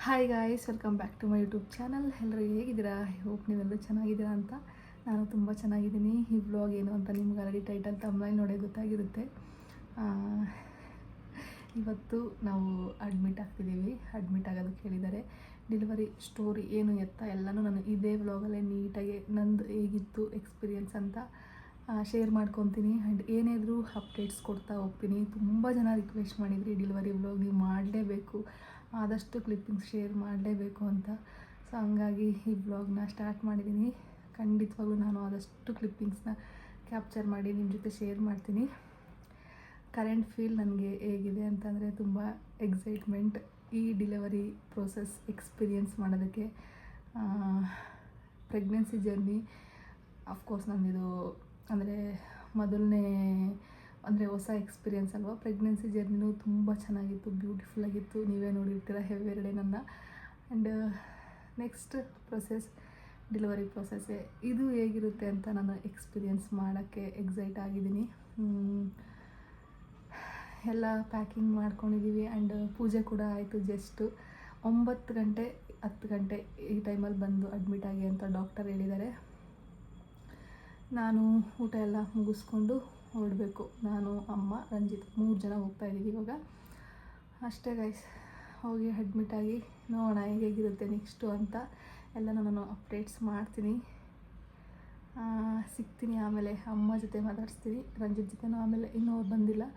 Hi guys, welcome back to my YouTube channel. ಎಲ್ಲರೂ ಹೇಗಿದ್ದೀರಾ? I hope ನೀವೆಲ್ಲರೂ ಚೆನ್ನಾಗಿದ್ದೀರಾ ಅಂತ. ನಾನು ತುಂಬ ಚೆನ್ನಾಗಿದ್ದೀನಿ. ಈ ವ್ಲಾಗ್ ಏನು ಅಂತ ನಿಮ್ಗೆ ಆಲ್ರೆಡಿ ಟೈಟಲ್ ತಮ್ಲೈಲ್ ನೋಡೇ ಗೊತ್ತಾಗಿರುತ್ತೆ. ಇವತ್ತು ನಾವು ಅಡ್ಮಿಟ್ ಆಗ್ತಿದ್ದೀವಿ. ಅಡ್ಮಿಟ್ ಆಗೋದಕ್ಕೆ ಹೇಳಿದ್ದಾರೆ. ಡೆಲಿವರಿ ಸ್ಟೋರಿ ಏನು ಎತ್ತ ಎಲ್ಲನೂ ನಾನು ಇದೇ ವ್ಲಾಗಲ್ಲೇ ನೀಟಾಗಿ ನಂದು ಹೇಗಿತ್ತು ಎಕ್ಸ್ಪೀರಿಯನ್ಸ್ ಅಂತ ಶೇರ್ ಮಾಡ್ಕೊತೀನಿ. ಆ್ಯಂಡ್ ಏನಾದರೂ ಅಪ್ಡೇಟ್ಸ್ ಕೊಡ್ತಾ ಹೋಗ್ತೀನಿ. ತುಂಬ ಜನ ರಿಕ್ವೆಸ್ಟ್ ಮಾಡಿದ್ರಿ ಡೆಲಿವರಿ ವ್ಲಾಗ್ ನೀವು ಮಾಡಲೇಬೇಕು, ಆದಷ್ಟು ಕ್ಲಿಪ್ಪಿಂಗ್ಸ್ ಶೇರ್ ಮಾಡಲೇಬೇಕು ಅಂತ. ಸೊ ಹಂಗಾಗಿ ಈ ವ್ಲಾಗ್ನ ಸ್ಟಾರ್ಟ್ ಮಾಡಿದ್ದೀನಿ. ಖಂಡಿತವಾಗ್ಲೂ ನಾನು ಆದಷ್ಟು ಕ್ಲಿಪ್ಪಿಂಗ್ಸ್ನ ಕ್ಯಾಪ್ಚರ್ ಮಾಡಿ ನಿಮ್ಮ ಜೊತೆ ಶೇರ್ ಮಾಡ್ತೀನಿ. ಕರೆಂಟ್ ಫೀಲ್ ನನಗೆ ಹೇಗಿದೆ ಅಂತಂದರೆ ತುಂಬ ಎಕ್ಸೈಟ್ಮೆಂಟ್ ಈ ಡೆಲಿವರಿ ಪ್ರೋಸೆಸ್ ಎಕ್ಸ್ಪೀರಿಯನ್ಸ್ ಮಾಡೋದಕ್ಕೆ. ಪ್ರೆಗ್ನೆನ್ಸಿ ಜರ್ನಿ ಅಫ್ಕೋರ್ಸ್ ನಂದಿದು ಅಂದರೆ ಮೊದಲನೇ ಅಂದರೆ ಹೊಸ ಎಕ್ಸ್ಪೀರಿಯನ್ಸ್ ಅಲ್ವಾ. ಪ್ರೆಗ್ನೆನ್ಸಿ ಜರ್ನಿನೂ ತುಂಬ ಚೆನ್ನಾಗಿತ್ತು, ಬ್ಯೂಟಿಫುಲ್ಲಾಗಿತ್ತು. ನೀವೇ ನೋಡಿರ್ತೀರ ಹೆವೆರಡೆ ನನ್ನ. ಆ್ಯಂಡ್ ನೆಕ್ಸ್ಟ್ ಪ್ರೊಸೆಸ್ ಡೆಲಿವರಿ ಪ್ರೊಸೆಸ್ಸೇ. ಇದು ಹೇಗಿರುತ್ತೆ ಅಂತ ನಾನು ಎಕ್ಸ್ಪೀರಿಯನ್ಸ್ ಮಾಡೋಕ್ಕೆ ಎಕ್ಸೈಟ್ ಆಗಿದ್ದೀನಿ. ಎಲ್ಲ ಪ್ಯಾಕಿಂಗ್ ಮಾಡ್ಕೊಂಡಿದ್ದೀವಿ. ಆ್ಯಂಡ್ ಪೂಜೆ ಕೂಡ ಆಯಿತು. ಜಸ್ಟು 9 ಗಂಟೆ 10 ಗಂಟೆ ಈ ಟೈಮಲ್ಲಿ ಬಂದು ಅಡ್ಮಿಟ್ ಆಗಿ ಅಂತ ಡಾಕ್ಟರ್ ಹೇಳಿದ್ದಾರೆ. ನಾನು ಊಟ ಎಲ್ಲ ಮುಗಿಸ್ಕೊಂಡು ಹೊರಡಬೇಕು. ನಾನು, ಅಮ್ಮ, ರಂಜಿತ್ 3 ಜನ ಹೋಗ್ತಾಯಿದ್ದೀವಿ ಇವಾಗ. ಅಷ್ಟೇ ಗೈಸ್, ಹೋಗಿ ಅಡ್ಮಿಟ್ ಆಗಿ ನೋಡೋಣ ಹೇಗಿರುತ್ತೆ ನೆಕ್ಸ್ಟು ಅಂತ ಎಲ್ಲನೂ ನಾನು ಅಪ್ಡೇಟ್ಸ್ ಮಾಡ್ತೀನಿ. ಸಿಗ್ತೀನಿ ಆಮೇಲೆ. ಅಮ್ಮ ಜೊತೆ ಮಾತಾಡಿಸ್ತೀನಿ, ರಂಜಿತ್ ಜೊತೆನೂ ಆಮೇಲೆ. ಇನ್ನೂ ಅವ್ರು ಬಂದಿಲ್ಲ,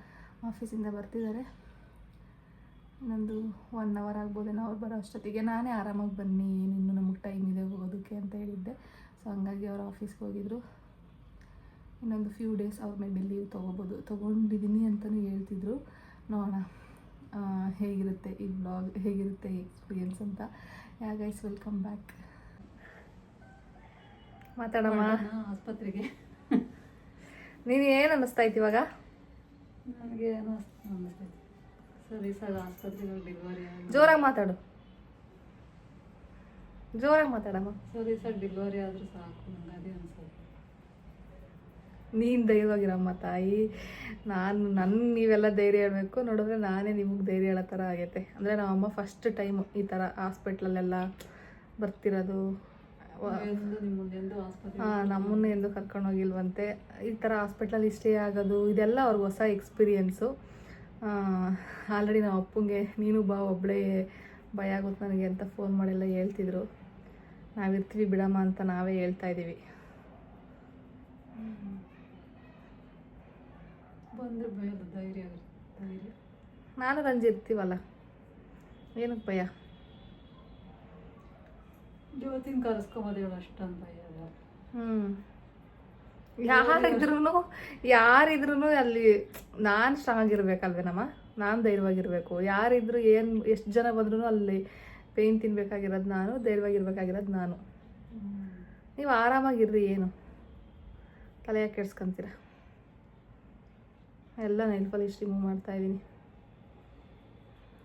ಆಫೀಸಿಂದ ಬರ್ತಿದ್ದಾರೆ. ಇನ್ನೊಂದು 1 ಅವರ್ ಆಗ್ಬೋದೇನೋ ಅವ್ರು ಬರೋ ಅಷ್ಟೊತ್ತಿಗೆ. ನಾನೇ ಆರಾಮಾಗಿ ಬನ್ನಿ, ಇನ್ನೂ ನಮಗೆ ಟೈಮ್ ಇದೆ ಹೋಗೋದಕ್ಕೆ ಅಂತ ಹೇಳಿದ್ದೆ. ಸೊ ಹಂಗಾಗಿ ಅವ್ರು ಆಫೀಸ್ಗೆ ಹೋಗಿದ್ರು. ಇನ್ನೊಂದು ಫ್ಯೂ ಡೇಸ್ ಅವ್ರ ಮೇಲೆ ಲೀವ್ ತೊಗೊಂಡಿದ್ದೀನಿ ಅಂತಲೂ ಹೇಳ್ತಿದ್ರು. ನೋಡೋಣ ಹೇಗಿರುತ್ತೆ ಈ ಬ್ಲಾಗ್, ಹೇಗಿರುತ್ತೆ ಈ ಎಕ್ಸ್ಪೀರಿಯನ್ಸ್ ಅಂತ. Yeah guys, welcome back. ಮಾತಾಡಮ್ಮ. ಆಸ್ಪತ್ರೆಗೆ ನೀನು ಏನು ಅನ್ನಿಸ್ತಾಯ್ತು ಇವಾಗ? ನನಗೆ ಅನ್ನಿಸ್ತೈತೆ ಸರಿ ಸರ್, ಆಸ್ಪತ್ರೆಗೆ ಡೆಲಿವರಿ ಜೋರಾಗಿ ಮಾತಾಡು, ಜೋರಾಗಿ ಮಾತಾಡಮ್ಮ. ಸರಿ ಸರ್, ಡೆಲಿವರಿ ಆದರೂ ಸಾಕು ನಂಗೆ ಅದೇ ಅನ್ಸೋದು. ನೀನು ಧೈರ್ಯವಾಗಿರಮ್ಮ ತಾಯಿ. ನೀವೆಲ್ಲ ಧೈರ್ಯ ಹೇಳಬೇಕು. ನೋಡಿದ್ರೆ ನಾನೇ ನಿಮಗೆ ಧೈರ್ಯ ಹೇಳೋ ಥರ ಆಗೈತೆ. ಅಂದರೆ ನಮ್ಮ ಅಮ್ಮ ಫಸ್ಟ್ ಟೈಮು ಈ ಥರ ಹಾಸ್ಪಿಟ್ಲಲ್ಲೆಲ್ಲ ಬರ್ತಿರೋದು. ನಮ್ಮನ್ನು ಎಂದು ಕರ್ಕೊಂಡೋಗಿಲ್ವಂತೆ. ಈ ಥರ ಹಾಸ್ಪಿಟ್ಲಲ್ಲಿ ಸ್ಟೇ ಆಗೋದು ಇದೆಲ್ಲ ಅವ್ರಿಗೆ ಹೊಸ ಎಕ್ಸ್ಪೀರಿಯೆನ್ಸು. ಆಲ್ರೆಡಿ ನಮ್ಮ ಅಪ್ಪಂಗೆ ನೀನು ಬಾ, ಒಬ್ಬಳೇ ಭಯ ಆಗುತ್ತೆ ನನಗೆ ಅಂತ ಫೋನ್ ಮಾಡೆಲ್ಲ ಹೇಳ್ತಿದ್ರು. ನಾವಿರ್ತೀವಿ ಬಿಡಮ್ಮ ಅಂತ ನಾವೇ ಹೇಳ್ತಾಯಿದ್ದೀವಿ. ಬಂದರೆ ಭಯ, ಧೈರ್ಯ. ನಾನು ರಂಜಿ ಇರ್ತೀವಲ್ಲ, ಏನಕ್ಕೆ ಭಯ? ಜ್ಯೋತಿನ ಕರೆಸ್ಕೊಬೋದು ಹೇಳು, ಅಷ್ಟೊಂದು ಭಯ ಅಲ್ಲ. ಯಾರಿದ್ರೂ ಅಲ್ಲಿ ನಾನು ಸ್ಟ್ರಾಂಗ್ ಇರಬೇಕಲ್ವೇನಮ್ಮ, ನಾನು ಧೈರ್ಯವಾಗಿರಬೇಕು. ಯಾರಿದ್ರು ಎಷ್ಟು ಜನ ಬಂದ್ರೂ ಅಲ್ಲಿ ಪೇಯ್ನ್ ತಿನ್ಬೇಕಾಗಿರೋದು ನಾನು, ಧೈರ್ಯವಾಗಿರ್ಬೇಕಾಗಿರೋದು ನಾನು. ನೀವು ಆರಾಮಾಗಿರ್ರಿ, ಏನು ತಲೆ ಯಾಕೆ ಕೆಡ್ಸ್ಕೊಂತೀರ? ಎಲ್ಲ ನೈಲ್ ಪಾಲಿಶ್ ರಿಮೂವ್ ಮಾಡ್ತಾಯಿದ್ದೀನಿ.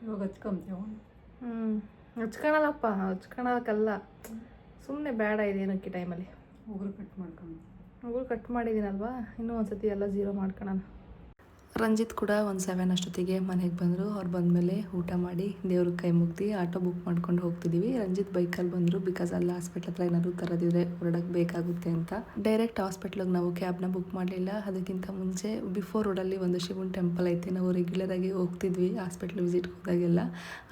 ಇವಾಗ ಹಚ್ಕೊಂತೀವ? ಹಚ್ಕೊಳಲ್ಲಪ್ಪ, ಹಚ್ಕೊಳಕ್ಕಲ್ಲ, ಸುಮ್ಮನೆ ಬೇಡ ಇದೇನಕ್ಕೆ ಟೈಮಲ್ಲಿ. ಉಗುರು ಕಟ್ ಮಾಡ್ಕೊಂಡು ಉಗುರು ಕಟ್ ಮಾಡಿದ್ದೀನಲ್ವಾ, ಇನ್ನೂ ಒಂದು ಸತಿ ಎಲ್ಲ ಝೀರೋ ಮಾಡ್ಕೊಳ್ಳೋಣ. ರಂಜಿತ್ ಕೂಡ ಒಂದು 7 ಅಷ್ಟೊತ್ತಿಗೆ ಮನೆಗೆ ಬಂದರು. ಅವ್ರು ಬಂದಮೇಲೆ ಊಟ ಮಾಡಿ ದೇವ್ರಿಗೆ ಕೈ ಮುಗ್ದು ಆಟೋ ಬುಕ್ ಮಾಡ್ಕೊಂಡು ಹೋಗ್ತಿದ್ದೀವಿ. ರಂಜಿತ್ ಬೈಕಲ್ಲಿ ಬಂದರು, ಬಿಕಾಸ್ ಅಲ್ಲಿ ಹಾಸ್ಪಿಟ್ಲ್ ಹತ್ರ ಏನಾದರೂ ತರೋದಿದ್ರೆ ಹೊರಡಕ್ಕೆ ಬೇಕಾಗುತ್ತೆ ಅಂತ. ಡೈರೆಕ್ಟ್ ಹಾಸ್ಪಿಟ್ಲಿಗೆ ನಾವು ಕ್ಯಾಬ್ನ ಬುಕ್ ಮಾಡಲಿಲ್ಲ. ಅದಕ್ಕಿಂತ ಮುಂಚೆ ಬಿಫೋರ್ ರೋಡಲ್ಲಿ ಒಂದು ಶಿವನ ಟೆಂಪಲ್ ಐತೆ. ನಾವು ರೆಗ್ಯುಲರಾಗಿ ಹೋಗ್ತಿದ್ವಿ ಹಾಸ್ಪಿಟ್ಲ್ ವಿಸಿಟ್ಗೆ ಹೋದಾಗೆಲ್ಲ.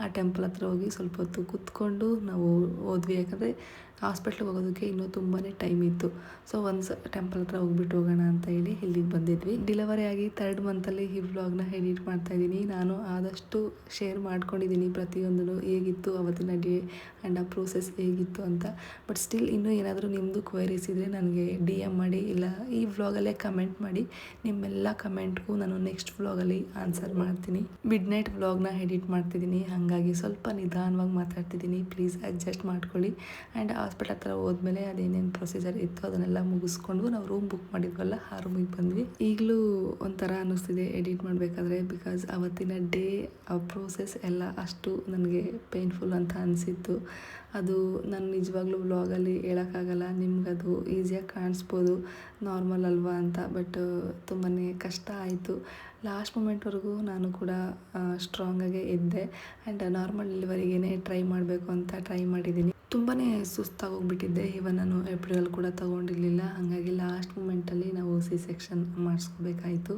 ಆ ಟೆಂಪಲ್ ಹತ್ರ ಹೋಗಿ ಸ್ವಲ್ಪ ಹೊತ್ತು ಕೂತ್ಕೊಂಡು ನಾವು ಹೋದ್ವಿ. ಯಾಕಂದರೆ ಹಾಸ್ಪಿಟ್ಲಿಗೆ ಹೋಗೋದಕ್ಕೆ ಇನ್ನೂ ತುಂಬಾ ಟೈಮ್ ಇತ್ತು. ಸೊ ಒಂದು ಟೆಂಪಲ್ ಹತ್ರ ಹೋಗ್ಬಿಟ್ಟು ಹೋಗೋಣ ಅಂತ ಹೇಳಿ ಇಲ್ಲಿಗೆ ಬಂದಿದ್ವಿ. ಡೆಲಿವರಿ ಆಗಿ 3rd ಮಂತಲ್ಲಿ ಈ ವ್ಲಾಗ್ನ ಎಡಿಟ್ ಮಾಡ್ತಾಯಿದ್ದೀನಿ. ನಾನು ಆದಷ್ಟು ಶೇರ್ ಮಾಡ್ಕೊಂಡಿದ್ದೀನಿ ಪ್ರತಿಯೊಂದೂ, ಹೇಗಿತ್ತು ಅವತ್ತಿನ ಡೇ ಆ್ಯಂಡ್ ಆ ಪ್ರೋಸೆಸ್ ಹೇಗಿತ್ತು ಅಂತ. ಬಟ್ ಸ್ಟಿಲ್ ಇನ್ನೂ ಏನಾದರೂ ನಿಮ್ಮದು ಕ್ವೈರೀಸ್ ಇದ್ದರೆ ನನಗೆ DM ಮಾಡಿ, ಇಲ್ಲ ಈ ವ್ಲಾಗಲ್ಲೇ ಕಮೆಂಟ್ ಮಾಡಿ. ನಿಮ್ಮೆಲ್ಲ ಕಮೆಂಟ್ಗೂ ನಾನು ನೆಕ್ಸ್ಟ್ ವ್ಲಾಗಲ್ಲಿ ಆನ್ಸರ್ ಮಾಡ್ತೀನಿ. ಮಿಡ್ನೈಟ್ ವ್ಲಾಗ್ನ ಎಡಿಟ್ ಮಾಡ್ತಿದ್ದೀನಿ, ಹಾಗಾಗಿ ಸ್ವಲ್ಪ ನಿಧಾನವಾಗಿ ಮಾತಾಡ್ತಿದ್ದೀನಿ, ಪ್ಲೀಸ್ ಅಡ್ಜಸ್ಟ್ ಮಾಡ್ಕೊಳ್ಳಿ. ಆ್ಯಂಡ್ ಹಾಸ್ಪಿಟಲ್ ಹತ್ರ ಹೋದ್ಮೇಲೆ ಅದೇನೇನು ಪ್ರೊಸೀಜರ್ ಇತ್ತು ಅದನ್ನೆಲ್ಲ ಮುಗಿಸ್ಕೊಂಡು ನಾವು ರೂಮ್ ಬುಕ್ ಮಾಡಿದ್ವಲ್ಲ, ಆ ರೂಮಿಗೆ ಬಂದ್ವಿ. ಈಗಲೂ ಒಂಥರ ಅನ್ನಿಸ್ತಿದೆ ಎಡಿಟ್ ಮಾಡಬೇಕಾದ್ರೆ, ಬಿಕಾಸ್ ಅವತ್ತಿನ ಡೇ ಆ ಪ್ರೋಸೆಸ್ ಎಲ್ಲ ಅಷ್ಟು ನನಗೆ ಪೇನ್ಫುಲ್ ಅಂತ ಅನಿಸಿತ್ತು. ಅದು ನಾನು ನಿಜವಾಗ್ಲೂ ವ್ಲಾಗಲ್ಲಿ ಹೇಳೋಕ್ಕಾಗಲ್ಲ. ನಿಮ್ಗದು ಈಸಿಯಾಗಿ ಕಾಣಿಸ್ಬೋದು, ನಾರ್ಮಲ್ ಅಲ್ವಾ ಅಂತ. ಬಟ್ ತುಂಬಾ ಕಷ್ಟ ಆಯಿತು. ಲಾಸ್ಟ್ ಮೂಮೆಂಟ್ವರೆಗೂ ನಾನು ಕೂಡ ಸ್ಟ್ರಾಂಗಾಗೇ ಇದ್ದೆ ಆ್ಯಂಡ್ ನಾರ್ಮಲ್ ಡೆಲಿವರಿಗೇ ಟ್ರೈ ಮಾಡಬೇಕು ಅಂತ ಟ್ರೈ ಮಾಡಿದ್ದೀನಿ. ತುಂಬಾ ಸುಸ್ತಾಗೋಗ್ಬಿಟ್ಟಿದ್ದೆ. ಇವನ್ ನಾನು ಏಪ್ರಿಲ್ ಕೂಡ ತೊಗೊಂಡಿರಲಿಲ್ಲ. ಹಾಗಾಗಿ ಲಾಸ್ಟ್ ಮೂಮೆಂಟಲ್ಲಿ ನಾವು ಸೆಕ್ಷನ್ ಮಾಡಿಸ್ಕೋಬೇಕಾಯಿತು.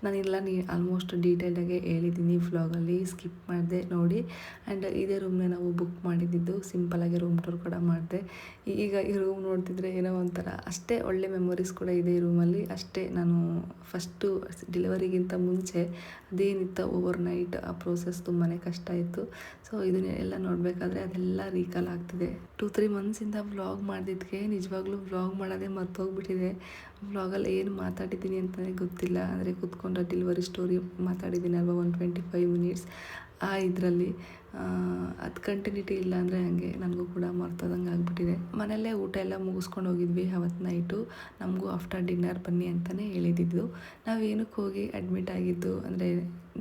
ನಾನೆಲ್ಲ ಆಲ್ಮೋಸ್ಟ್ ಡೀಟೇಲ್ಡಾಗೆ ಹೇಳಿದ್ದೀನಿ ವ್ಲಾಗಲ್ಲಿ, ಸ್ಕಿಪ್ ಮಾಡಿದೆ ನೋಡಿ. ಆ್ಯಂಡ್ ಇದೇ ರೂಮ್ನೇ ನಾವು ಬುಕ್ ಮಾಡಿದ್ದು, ಸಿಂಪಲಾಗಿ ರೂಮ್ ಟೂರ್ ಕೂಡ ಮಾಡಿದೆ. ಈಗ ಈ ರೂಮ್ ನೋಡ್ತಿದ್ರೆ ಏನೋ ಒಂಥರ ಅಷ್ಟೇ ಒಳ್ಳೆ ಮೆಮೊರೀಸ್ ಕೂಡ ಇದೆ ಈ ರೂಮಲ್ಲಿ. ಅಷ್ಟೇ ನಾನು ಫಸ್ಟು ಡೆಲಿವರಿಗಿಂತ ಮುಂಚೆ ಅದೇನಿತ್ತು ಓವರ್ ನೈಟ್ ಆ ಪ್ರೋಸೆಸ್ ತುಂಬಾ ಕಷ್ಟ ಇತ್ತು. ಸೊ ಇದನ್ನೆಲ್ಲ ನೋಡಬೇಕಾದ್ರೆ ಅದೆಲ್ಲ ರೀಕಾಲ್ ಆಗ್ತಿದೆ. 2-3 ಮಂತ್ಸಿಂದ ವ್ಲಾಗ್ ಮಾಡಿದ್ದಕ್ಕೆ ನಿಜವಾಗ್ಲೂ ವ್ಲಾಗ್ ಮಾಡೋದೇ ಮರ್ತೋಗ್ಬಿಟ್ಟಿದೆ. ವ್ಲಾಗಲ್ಲಿ ಏನು ಮಾತಾಡಿದ್ದೀನಿ ಅಂತಲೇ ಗೊತ್ತಿಲ್ಲ. ಅಂದರೆ ಕೂತ್ಕೊಂಡು ಡೆಲಿವರಿ ಸ್ಟೋರಿ ಮಾತಾಡಿದ್ದೀನಿ ಅಲ್ವಾ 125 ಮಿನಿಟ್ಸ್. ಇದರಲ್ಲಿ ಅದು ಕಂಟಿನ್ಯೂಟಿ ಇಲ್ಲ ಅಂದರೆ ಹಾಗೆ ನನಗೂ ಕೂಡ ಮರ್ತೋದಂಗೆ ಆಗಿಬಿಟ್ಟಿದೆ. ಮನೆಯಲ್ಲೇ ಊಟ ಎಲ್ಲ ಮುಗಿಸ್ಕೊಂಡು ಹೋಗಿದ್ವಿ ಅವತ್ತು ನೈಟು. ನಮಗೂ ಆಫ್ಟರ್ ಡಿನ್ನರ್ ಬನ್ನಿ ಅಂತಲೇ ಹೇಳಿದ್ದು. ನಾವು ಏನಕ್ಕೆ ಹೋಗಿ ಅಡ್ಮಿಟ್ ಆಗಿದ್ದು ಅಂದರೆ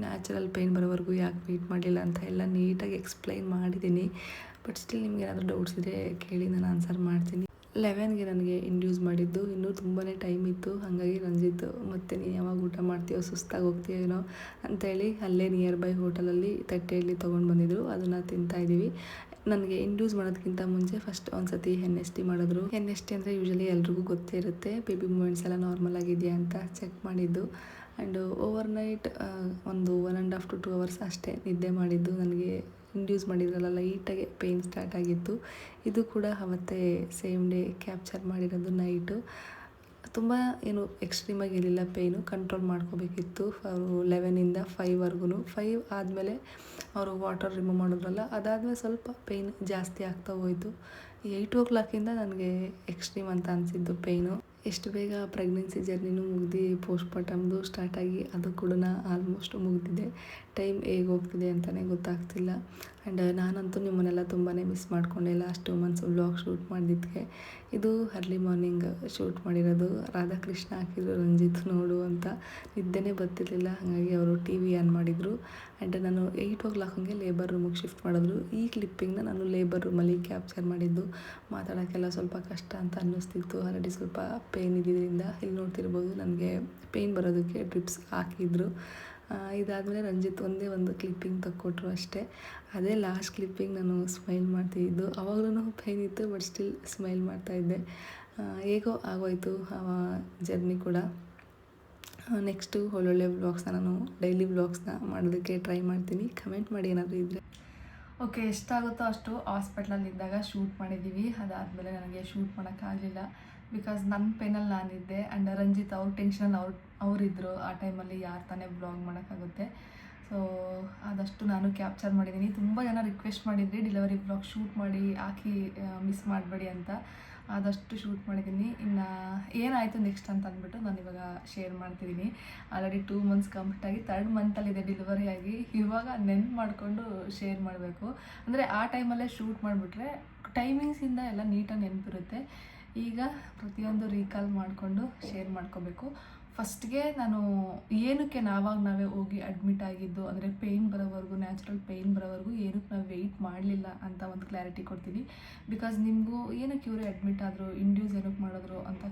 ನ್ಯಾಚುರಲ್ ಪೇಯ್ನ್ ಬರೋವರೆಗೂ ಯಾಕೆ ವೆಯ್ಟ್ ಮಾಡಲಿಲ್ಲ ಅಂತ ಎಲ್ಲ ನೀಟಾಗಿ ಎಕ್ಸ್ಪ್ಲೈನ್ ಮಾಡಿದ್ದೀನಿ. ಬಟ್ ಸ್ಟಿಲ್ ನಿಮ್ಗೆ ಏನಾದರೂ ಡೌಟ್ಸ್ ಇದ್ದರೆ ಕೇಳಿ, ನಾನು ಆನ್ಸರ್ ಮಾಡ್ತೀನಿ. 11ಗೆ ನನಗೆ ಇಂಡ್ಯೂಸ್ ಮಾಡಿದ್ದು. ಇನ್ನೂ ತುಂಬಾ ಟೈಮ್ ಇತ್ತು. ಹಾಗಾಗಿ ರಂಜಿತ್ ಮತ್ತೆ ನೀನು ಯಾವಾಗ ಊಟ ಮಾಡ್ತೀಯೋ ಸುಸ್ತಾಗಿ ಹೋಗ್ತೀಯೇನೋ ಅಂತೇಳಿ ಅಲ್ಲೇ ನಿಯರ್ ಬೈ ಹೋಟೆಲಲ್ಲಿ ತಟ್ಟೆಯಲ್ಲಿ ತೊಗೊಂಡು ಬಂದಿದ್ರು. ಅದನ್ನು ತಿಂತಾಯಿದ್ದೀವಿ. ನನಗೆ ಇಂಡ್ಯೂಸ್ ಮಾಡೋದಕ್ಕಿಂತ ಮುಂಚೆ ಫಸ್ಟ್ ಒಂದು ಸತಿ NST ಮಾಡಿದ್ರು. NST ಅಂದರೆ ಯೂಶ್ವಲಿ ಎಲ್ರಿಗೂ ಗೊತ್ತೇ ಇರುತ್ತೆ, ಬೇಬಿ ಮೂಮೆಂಟ್ಸ್ ಎಲ್ಲ ನಾರ್ಮಲ್ ಆಗಿದೆಯಾ ಅಂತ ಚೆಕ್ ಮಾಡಿದ್ದು. ಆ್ಯಂಡ್ ಓವರ್ ನೈಟ್ ಒಂದು 1.5 to 2 hours ಅಷ್ಟೇ ನಿದ್ದೆ ಮಾಡಿದ್ದು. ನನಗೆ ಇಂಡ್ಯೂಸ್ ಮಾಡಿದ್ರಲ್ಲ ಲೈಟಾಗೆ ಪೇಯ್ನ್ ಸ್ಟಾರ್ಟ್ ಆಗಿತ್ತು. ಇದು ಕೂಡ ಅವತ್ತೇ ಸೇಮ್ ಡೇ ಕ್ಯಾಪ್ಚರ್ ಮಾಡಿರೋದು ನೈಟು. ತುಂಬ ಏನು ಎಕ್ಸ್ಟ್ರೀಮಾಗಿ ಇರಲಿಲ್ಲ ಪೇಯ್ನು, ಕಂಟ್ರೋಲ್ ಮಾಡ್ಕೋಬೇಕಿತ್ತು. ಅವರು 11ಇಂದ 5ವರೆಗೂ 5 ಆದಮೇಲೆ ಅವರು ವಾಟರ್ ರಿಮೂವ್ ಮಾಡಿದ್ರಲ್ಲ, ಅದಾದಮೇಲೆ ಸ್ವಲ್ಪ ಪೇಯ್ನ್ ಜಾಸ್ತಿ ಆಗ್ತಾ ಹೋಯಿತು. 8 o'clockಯಿಂದ ನನಗೆ ಎಕ್ಸ್ಟ್ರೀಮ್ ಅಂತ ಅನಿಸಿದ್ದು ಪೇಯ್ನು. ಎಷ್ಟು ಬೇಗ ಪ್ರೆಗ್ನೆನ್ಸಿ ಜರ್ನಿನೂ ಮುಗ್ದು ಪೋಸ್ಟ್ಮಾರ್ಟಮ್ದು ಸ್ಟಾರ್ಟಾಗಿ ಅದು ಕೂಡ ಆಲ್ಮೋಸ್ಟ್ ಮುಗಿದಿದೆ. ಟೈಮ್ ಹೇಗೆ ಹೋಗ್ತಿದೆ ಅಂತಲೇ ಗೊತ್ತಾಗ್ತಿಲ್ಲ. ಆ್ಯಂಡ್ ನಾನಂತೂ ನಿಮ್ಮನ್ನೆಲ್ಲ ತುಂಬಾ ಮಿಸ್ ಮಾಡಿಕೊಂಡೆ ಲಾಸ್ಟ್ 2 months ವ್ಲಾಗ್ ಶೂಟ್ ಮಾಡಿದ್ದಕ್ಕೆ. ಇದು ಅರ್ಲಿ ಮಾರ್ನಿಂಗ್ ಶೂಟ್ ಮಾಡಿರೋದು. ರಾಧಾಕೃಷ್ಣ ಹಾಕಿದ್ರು ರಂಜಿತ್ ನೋಡು ಅಂತ. ನಿದ್ದೆನೇ ಬರ್ತಿರ್ಲಿಲ್ಲ, ಹಾಗಾಗಿ ಅವರು TV ಆನ್ ಮಾಡಿದರು. ಆ್ಯಂಡ್ ನಾನು 8 o'clock ಹಂಗೆ ಲೇಬರ್ ರೂಮಿಗೆ ಶಿಫ್ಟ್ ಮಾಡಿದ್ರು. ಈ ಕ್ಲಿಪ್ಪಿಂಗ್ನ ನಾನು ಲೇಬರ್ ರೂಮಲ್ಲಿ ಕ್ಯಾಪ್ಚರ್ ಮಾಡಿದ್ದು. ಮಾತಾಡೋಕ್ಕೆಲ್ಲ ಸ್ವಲ್ಪ ಕಷ್ಟ ಅಂತ ಅನ್ನಿಸ್ತಿತ್ತು. ಆಲ್ರೆಡಿ ಸ್ವಲ್ಪ ಪೇಯ್ನ್ ಇದ್ದಿದ್ದರಿಂದ ಇಲ್ಲಿ ನೋಡ್ತಿರ್ಬೋದು ನನಗೆ ಪೇಯ್ನ್ ಬರೋದಕ್ಕೆ ಡ್ರಿಪ್ಸ್ ಹಾಕಿದ್ರು. ಇದಾದಮೇಲೆ ರಂಜಿತ್ ಒಂದೇ ಒಂದು ಕ್ಲಿಪ್ಪಿಂಗ್ ತಕ್ಕೊಟ್ರು ಅಷ್ಟೇ. ಅದೇ ಲಾಸ್ಟ್ ಕ್ಲಿಪ್ಪಿಂಗ್ ನಾನು ಸ್ಮೈಲ್ ಮಾಡ್ತಿದ್ದು. ಆವಾಗಲೂ ಪೇಯ್ನ್ ಇತ್ತು, ಬಟ್ ಸ್ಟಿಲ್ ಸ್ಮೈಲ್ ಮಾಡ್ತಾಯಿದ್ದೆ. ಹೇಗೋ ಆಗೋಯ್ತು ಆ ಜರ್ನಿ ಕೂಡ. ನೆಕ್ಸ್ಟು ಒಳ್ಳೊಳ್ಳೆ ವ್ಲಾಗ್ಸ್ನ ನಾನು ಡೈಲಿ ವ್ಲಾಗ್ಸ್ನ ಮಾಡೋದಕ್ಕೆ ಟ್ರೈ ಮಾಡ್ತೀನಿ. ಕಮೆಂಟ್ ಮಾಡಿ ಏನಾದರೂ ಇದ್ದರೆ. ಓಕೆ, ಎಷ್ಟಾಗುತ್ತೋ ಅಷ್ಟು ಹಾಸ್ಪಿಟ್ಲಲ್ಲಿದ್ದಾಗ ಶೂಟ್ ಮಾಡಿದ್ದೀವಿ. ಅದಾದಮೇಲೆ ನನಗೆ ಶೂಟ್ ಮಾಡೋಕ್ಕಾಗಲಿಲ್ಲ. ಬಿಕಾಸ್ ನನ್ನ ಪೇನಲ್ಲಿ ನಾನಿದ್ದೆ ಆ್ಯಂಡ್ ರಂಜಿತ್ ಅವ್ರ ಟೆನ್ಷನಲ್ಲಿ ಅವರಿದ್ದರು. ಆ ಟೈಮಲ್ಲಿ ಯಾರು ತಾನೇ ವ್ಲಾಗ್ ಮಾಡೋಕ್ಕಾಗುತ್ತೆ. ಸೊ ಆದಷ್ಟು ನಾನು ಕ್ಯಾಪ್ಚರ್ ಮಾಡಿದ್ದೀನಿ. ತುಂಬ ಜನ ರಿಕ್ವೆಸ್ಟ್ ಮಾಡಿದ್ರಿ ಡೆಲಿವರಿ ವ್ಲಾಗ್ ಶೂಟ್ ಮಾಡಿ ಹಾಕಿ ಮಿಸ್ ಮಾಡಬೇಡಿ ಅಂತ. ಆದಷ್ಟು ಶೂಟ್ ಮಾಡಿದ್ದೀನಿ. ಇನ್ನು ಏನಾಯಿತು ನೆಕ್ಸ್ಟ್ ಅಂತ ಅಂದ್ಬಿಟ್ಟು ನಾನು ಇವಾಗ ಶೇರ್ ಮಾಡ್ತಿದ್ದೀನಿ. ಆಲ್ರೆಡಿ 2 months ಕಂಪ್ಲೀಟಾಗಿ 3rd ಮಂತಲ್ಲಿದೆ ಡೆಲಿವರಿ ಆಗಿ. ಇವಾಗ ನೆನ್ಪು ಮಾಡಿಕೊಂಡು ಶೇರ್ ಮಾಡಬೇಕು. ಅಂದರೆ ಆ ಟೈಮಲ್ಲೇ ಶೂಟ್ ಮಾಡಿಬಿಟ್ರೆ ಟೈಮಿಂಗ್ಸಿಂದ ಎಲ್ಲ ನೀಟಾಗಿ ನೆನಪಿರುತ್ತೆ. ಈಗ ಪ್ರತಿಯೊಂದು ರೀಕಾಲ್ ಮಾಡಿಕೊಂಡು ಶೇರ್ ಮಾಡ್ಕೋಬೇಕು. ಫಸ್ಟ್ಗೆ ನಾನು ಏನಕ್ಕೆ ನಾವೇ ಹೋಗಿ ಅಡ್ಮಿಟ್ ಆಗಿದ್ದು, ಅಂದರೆ ಪೇಯ್ನ್ ಬರೋವರೆಗೂ, ನ್ಯಾಚುರಲ್ ಪೇಯ್ನ್ ಬರೋವರೆಗೂ ಏನಕ್ಕೆ ನಾವು ವೆಯ್ಟ್ ಮಾಡಲಿಲ್ಲ ಅಂತ ಒಂದು ಕ್ಲಾರಿಟಿ ಕೊಡ್ತೀನಿ. ಬಿಕಾಸ್ ನಿಮಗೂ ಏನಕ್ಕೆ ಇವರೇ ಅಡ್ಮಿಟ್ ಆದರು, ಇಂಡ್ಯೂಸ್ ಏನಕ್ಕೆ ಮಾಡಿದ್ರು ಅಂತ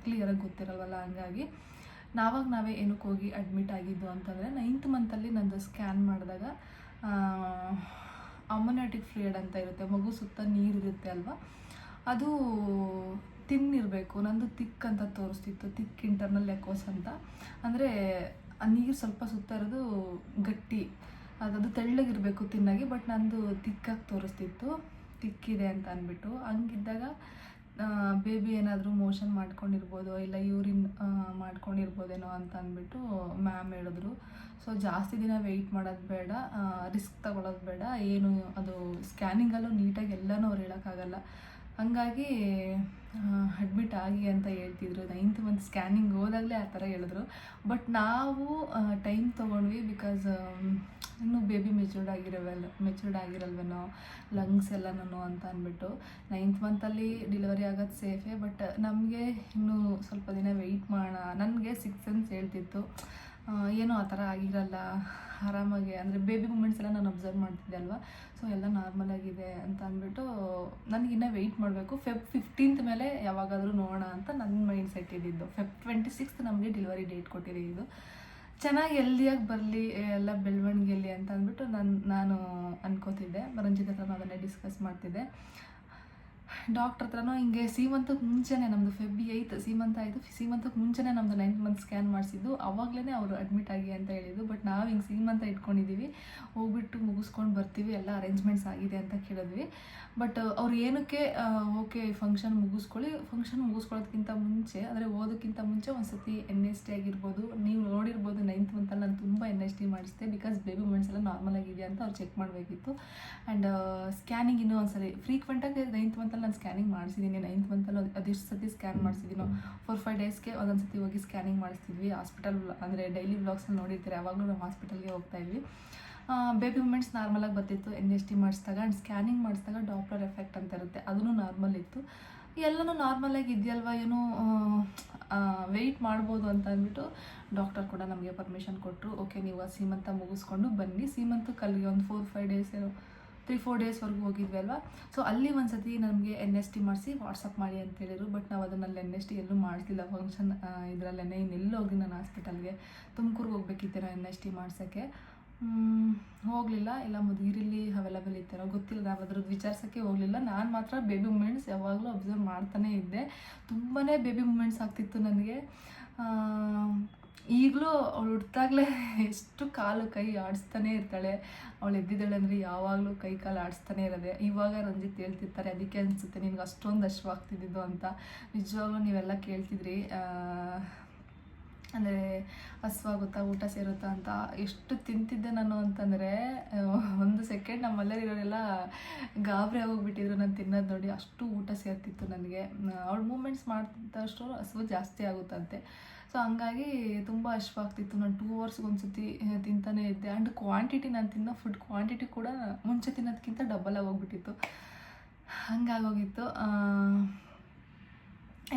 ಕ್ಲಿಯರಾಗಿ ಗೊತ್ತಿರಲ್ವಲ್ಲ. ಹಂಗಾಗಿ ನಾವೇ ಏನಕ್ಕೆ ಹೋಗಿ ಅಡ್ಮಿಟ್ ಆಗಿದ್ದು ಅಂತಂದರೆ 9th ಮಂತಲ್ಲಿ ನಂದು ಸ್ಕ್ಯಾನ್ ಮಾಡಿದಾಗ ಅಮೋನಿಯಾಟಿಕ್ ಫ್ಲೂಯಿಡ್ ಅಂತ ಇರುತ್ತೆ, ಮಗು ಸುತ್ತ ನೀರಿರುತ್ತೆ ಅಲ್ವಾ, ಅದು ತಿನ್ನಿರಬೇಕು. ನಂದು ತಿಕ್ ಅಂತ ತೋರಿಸ್ತಿತ್ತು, ತಿಕ್ ಇಂಟರ್ನಲ್ ಎಕೋಸ್ ಅಂತ. ಅಂದರೆ ಆ ನೀರು ಸ್ವಲ್ಪ ಸುತ್ತ ಇರೋದು ಗಟ್ಟಿ, ಅದು ತೆಳ್ಳಗಿರಬೇಕು ತಿನ್ನಾಗಿ. ಬಟ್ ನಂದು ತಿಕ್ಕಾಗಿ ತೋರಿಸ್ತಿತ್ತು, ತಿಕ್ಕಿದೆ ಅಂತ ಅಂದ್ಬಿಟ್ಟು. ಹಂಗಿದ್ದಾಗ ಬೇಬಿ ಏನಾದರೂ ಮೋಷನ್ ಮಾಡ್ಕೊಂಡಿರ್ಬೋದು, ಇಲ್ಲ ಯೂರಿನ್ ಮಾಡ್ಕೊಂಡಿರ್ಬೋದೇನೋ ಅಂತ ಅಂದ್ಬಿಟ್ಟು ಮ್ಯಾಮ್ ಹೇಳಿದ್ರು. ಸೊ ಜಾಸ್ತಿ ದಿನ ವೆಯ್ಟ್ ಮಾಡೋದು ಬೇಡ, ರಿಸ್ಕ್ ತಗೊಳ್ಳೋದು ಬೇಡ, ಏನು ಅದು ಸ್ಕ್ಯಾನಿಂಗಲ್ಲೂ ನೀಟಾಗಿ ಎಲ್ಲನೂ ಅವ್ರು ಹೇಳೋಕ್ಕಾಗಲ್ಲ. ಹಾಗಾಗಿ ಅಡ್ಮಿಟ್ ಆಗಿ ಅಂತ ಹೇಳ್ತಿದ್ರು. 9th ಮಂತ್ ಸ್ಕ್ಯಾನಿಂಗ್ ಹೋದಾಗಲೇ ಆ ಥರ ಹೇಳಿದ್ರು. ಬಟ್ ನಾವು ಟೈಮ್ ತೊಗೊಂಡ್ವಿ. ಬಿಕಾಸ್ ಇನ್ನೂ ಬೇಬಿ ಮೆಚೂರ್ಡ್ ಆಗಿರಲ್ವೇನೋ ಲಂಗ್ಸ್ ಎಲ್ಲನೂ ಅಂತ ಅಂದ್ಬಿಟ್ಟು 9th ಮಂತಲ್ಲಿ ಡೆಲಿವರಿ ಆಗೋದು ಸೇಫೇ. ಬಟ್ ನಮಗೆ ಇನ್ನೂ ಸ್ವಲ್ಪ ದಿನ ವೆಯ್ಟ್ ಮಾಡೋಣ. ನನಗೆ 6 ಸೆನ್ಸ್ ಹೇಳ್ತಿತ್ತು ಏನೋ ಆ ಥರ ಆಗಿರಲ್ಲ, ಆರಾಮಾಗಿ, ಅಂದರೆ ಬೇಬಿ ಮೂಮೆಂಟ್ಸ್ ಎಲ್ಲ ನಾನು ಅಬ್ಸರ್ವ್ ಮಾಡ್ತಿದ್ದೆ ಅಲ್ವಾ. ಸೊ ಎಲ್ಲ ನಾರ್ಮಲಾಗಿದೆ ಅಂತ ಅಂದ್ಬಿಟ್ಟು ನನಗಿನ್ನೂ ವೆಯ್ಟ್ ಮಾಡಬೇಕು. Feb 15th ಮೇಲೆ ಯಾವಾಗಾದರೂ ನೋಡೋಣ ಅಂತ ನನ್ನ ಮೈಂಡ್ ಸೆಟ್ ಇದ್ದಿದ್ದು. Feb 26th ನಮಗೆ ಡೆಲಿವರಿ ಡೇಟ್ ಕೊಟ್ಟಿದ್ದು. ಚೆನ್ನಾಗಿ ಹೆಲ್ದಿಯಾಗಿ ಬರಲಿ, ಎಲ್ಲ ಬೆಳವಣಿಗೆಯಲ್ಲಿ ಅಂತ ಅಂದ್ಬಿಟ್ಟು ನಾನು ಅನ್ಕೋತಿದ್ದೆ. ರಂಜಿತ್ ಹತ್ರನೂ ಅದನ್ನೇ ಡಿಸ್ಕಸ್ ಮಾಡ್ತಿದ್ದೆ. ಡಾಕ್ಟ್ರ್ ಹತ್ರನೂ ಹಿಂಗೆ ಸೀಮಂತಕ್ಕೆ ಮುಂಚೆನೇ, ನಮ್ಮದು ಫೆಬ್ 8 ಸೀಮಂತ ಆಯಿತು. ಸೀಮಂತಕ್ಕೆ ಮುಂಚೆನೇ ನಮ್ಮದು 9th ಮಂತ್ ಸ್ಕ್ಯಾನ್ ಮಾಡಿಸಿದ್ದು. ಅವಾಗಲೇ ಅವರು ಅಡ್ಮಿಟ್ ಆಗಿ ಅಂತ ಹೇಳಿದ್ದು. ಬಟ್ ನಾವು ಹಿಂಗೆ ಸೀಮಂತ ಇಟ್ಕೊಂಡಿದ್ದೀವಿ, ಹೋಗ್ಬಿಟ್ಟು ಮುಗಿಸ್ಕೊಂಡು ಬರ್ತೀವಿ, ಎಲ್ಲ ಅರೇಂಜ್ಮೆಂಟ್ಸ್ ಆಗಿದೆ ಅಂತ ಕೇಳಿದ್ವಿ. ಬಟ್ ಅವ್ರು ಏನಕ್ಕೆ ಓಕೆ ಫಂಕ್ಷನ್ ಮುಗಿಸ್ಕೊಳ್ಳೋದಕ್ಕಿಂತ ಮುಂಚೆ, ಅಂದರೆ ಓದೋಕ್ಕಿಂತ ಮುಂಚೆ ಒಂದು ಸತಿ NST ಆಗಿರ್ಬೋದು. ನೀವು ನೋಡಿರ್ಬೋದು 9th ಮಂತಲ್ಲಿ ನಾನು ತುಂಬ NST ಮಾಡಿಸಿದೆ, ಬಿಕಾಸ್ ಬೇಬಿ ಮೂಮೆಂಟ್ಸ್ ಎಲ್ಲ ನಾರ್ಮಲ್ ಆಗಿದೆಯಾ ಅಂತ ಅವ್ರು ಚೆಕ್ ಮಾಡಬೇಕಿತ್ತು. ಆ್ಯಂಡ್ ಸ್ಕ್ಯಾನಿಂಗ್ ಇನ್ನೂ ಒಂದು ಸರಿ ಫ್ರೀಕ್ವೆಂಟಾಗಿ 9th ಮಂತಲ್ಲಿ ನಾನು ಸ್ಕ್ಯಾನಿಂಗ್ ಮಾಡಿಸಿದ್ದೀನಿ. 9th ಮಂತಲ್ಲಿ ಅದೆಷ್ಟು ಸತಿ ಸ್ಕ್ಯಾನ್ ಮಾಡಿಸಿದ್ದೀನೋ 4-5 ಡೇಸ್ಗೆ ಒಂದೊಂದು ಸತಿ ಹೋಗಿ ಸ್ಕ್ಯಾನಿಂಗ್ ಮಾಡಿಸ್ತಿದ್ವಿ. ಹಾಸ್ಪಿಟಲ್ ಅಂದರೆ ಡೈಲಿ ವ್ಲಾಗ್ಸಲ್ಲಿ ನೋಡಿರ್ತೀರಿ, ಯಾವಾಗಲೂ ನಾವು ಹಾಸ್ಪಿಟಲ್ಗೆ ಹೋಗ್ತಾಯಿದ್ವಿ. ಬೇಬಿ ಮೂಮೆಂಟ್ಸ್ ನಾರ್ಮಲಾಗಿ ಬರ್ತಿತ್ತು. NST ಮಾಡಿಸಿದಾಗ ಆ್ಯಂಡ್ ಸ್ಕ್ಯಾನಿಂಗ್ ಮಾಡಿಸಿದಾಗ ಡಾಪ್ಲರ್ ಎಫೆಕ್ಟ್ ಅಂತ ಇರುತ್ತೆ, ಅದೂ ನಾರ್ಮಲ್ ಇತ್ತು. ಎಲ್ಲನೂ ನಾರ್ಮಲಾಗಿ ಇದೆಯಲ್ವ, ಏನೋ ವೆಯ್ಟ್ ಮಾಡ್ಬೋದು ಅಂತ ಅಂದ್ಬಿಟ್ಟು ಡಾಕ್ಟರ್ ಕೂಡ ನಮಗೆ ಪರ್ಮಿಷನ್ ಕೊಟ್ಟರು. ಓಕೆ, ನೀವು ಆ ಸೀಮಂತ ಮುಗಿಸ್ಕೊಂಡು ಬನ್ನಿ. ಸೀಮಂತಕ್ಕೆ ಅಲ್ಲಿಗೆ ಒಂದು 4-5 ಡೇಸ್, 3-4 ಡೇಸ್ವರೆಗೂ ಹೋಗಿದ್ವಿ ಅಲ್ವಾ. ಸೊ ಅಲ್ಲಿ ಒಂದು ಸತಿ ನಮಗೆ NST ಮಾಡಿಸಿ ವಾಟ್ಸಪ್ ಮಾಡಿ ಅಂತ ಹೇಳಿದರು. ಬಟ್ ನಾವು ಅದನ್ನಲ್ಲಿ NST ಎಲ್ಲೂ ಮಾಡಿಸಿಲ್ಲ. ಫಂಕ್ಷನ್ ಇದರಲ್ಲೇ ಇನ್ನೆಲ್ಲೂ ಹೋಗಿ ನಾನು ಹಾಸ್ಪಿಟಲ್ಗೆ ತುಮಕೂರಿಗೆ ಹೋಗ್ಬೇಕಿತ್ತು NST ಮಾಡ್ಸೋಕ್ಕೆ. ಹೋಗಲಿಲ್ಲ. ಇಲ್ಲ ಮಧುಗಿರಿಲಿ ಅವೈಲಬಲ್ ಇತ್ತಾರೋ ಗೊತ್ತಿಲ್ಲ, ನಾವು ಅದ್ರದ್ದು ವಿಚಾರಿಸೋಕ್ಕೆ ಹೋಗಲಿಲ್ಲ. ನಾನು ಮಾತ್ರ ಬೇಬಿ ಮೂಮೆಂಟ್ಸ್ ಯಾವಾಗಲೂ ಅಬ್ಸರ್ವ್ ಮಾಡ್ತಾನೇ ಇದ್ದೆ. ತುಂಬಾ ಬೇಬಿ ಮೂಮೆಂಟ್ಸ್ ಆಗ್ತಿತ್ತು ನನಗೆ. ಈಗಲೂ ಅವಳು ಹುಟ್ಟಿದಾಗಲೇ ಎಷ್ಟು ಕಾಲು ಕೈ ಆಡಿಸ್ತಾನೆ ಇರ್ತಾಳೆ. ಅವಳು ಎದ್ದಿದ್ದಾಳೆ ಅಂದರೆ ಯಾವಾಗಲೂ ಕೈ ಕಾಲು ಆಡಿಸ್ತಾನೆ ಇರೋದೆ. ಇವಾಗ ರಂಜಿತ್ ಹೇಳ್ತಿರ್ತಾರೆ, ಅದಕ್ಕೆ ಅನಿಸುತ್ತೆ ನಿನ್ಗೆ ಅಷ್ಟೊಂದು ಅಶ್ವಾಗ್ತಿದ್ದು ಅಂತ. ನಿಜವಾಗ್ಲೂ ನೀವೆಲ್ಲ ಕೇಳ್ತಿದ್ರಿ, ಅಂದರೆ ಹಸ್ವಾಗುತ್ತಾ, ಊಟ ಸೇರುತ್ತಾ ಅಂತ. ಎಷ್ಟು ತಿಂತಿದ್ದೆ ನಾನು ಅಂತಂದರೆ, ಒಂದು ಸೆಕೆಂಡ್ ನಮ್ಮಲ್ಲರಿರೋರೆಲ್ಲ ಗಾಬರಿ ಆಗೋಗ್ಬಿಟ್ಟಿದ್ರು ನಾನು ತಿನ್ನೋದು ನೋಡಿ. ಅಷ್ಟು ಊಟ ಸೇರ್ತಿತ್ತು ನನಗೆ. ಅವಳು ಮೂಮೆಂಟ್ಸ್ ಮಾಡ್ತಿದ್ದಷ್ಟು ಹಸಿವು ಜಾಸ್ತಿ ಆಗುತ್ತಂತೆ. ಸೊ ಹಂಗಾಗಿ ತುಂಬ ಹಶ್ವಾಗ್ತಿತ್ತು. ನಾನು 2 ಅವರ್ಸ್ಗೆ ಒಂದು ಸತಿ ತಿಂತಾನೇ ಇದ್ದೆ. ಆ್ಯಂಡ್ ಕ್ವಾಂಟಿಟಿ, ನಾನು ತಿನ್ನೋ ಫುಡ್ ಕ್ವಾಂಟಿಟಿ ಕೂಡ ಮುಂಚೆ ತಿನ್ನೋದಕ್ಕಿಂತ ಡಬಲ್ ಆಗೋಗ್ಬಿಟ್ಟಿತ್ತು. ಹಂಗಾಗೋಗಿತ್ತು.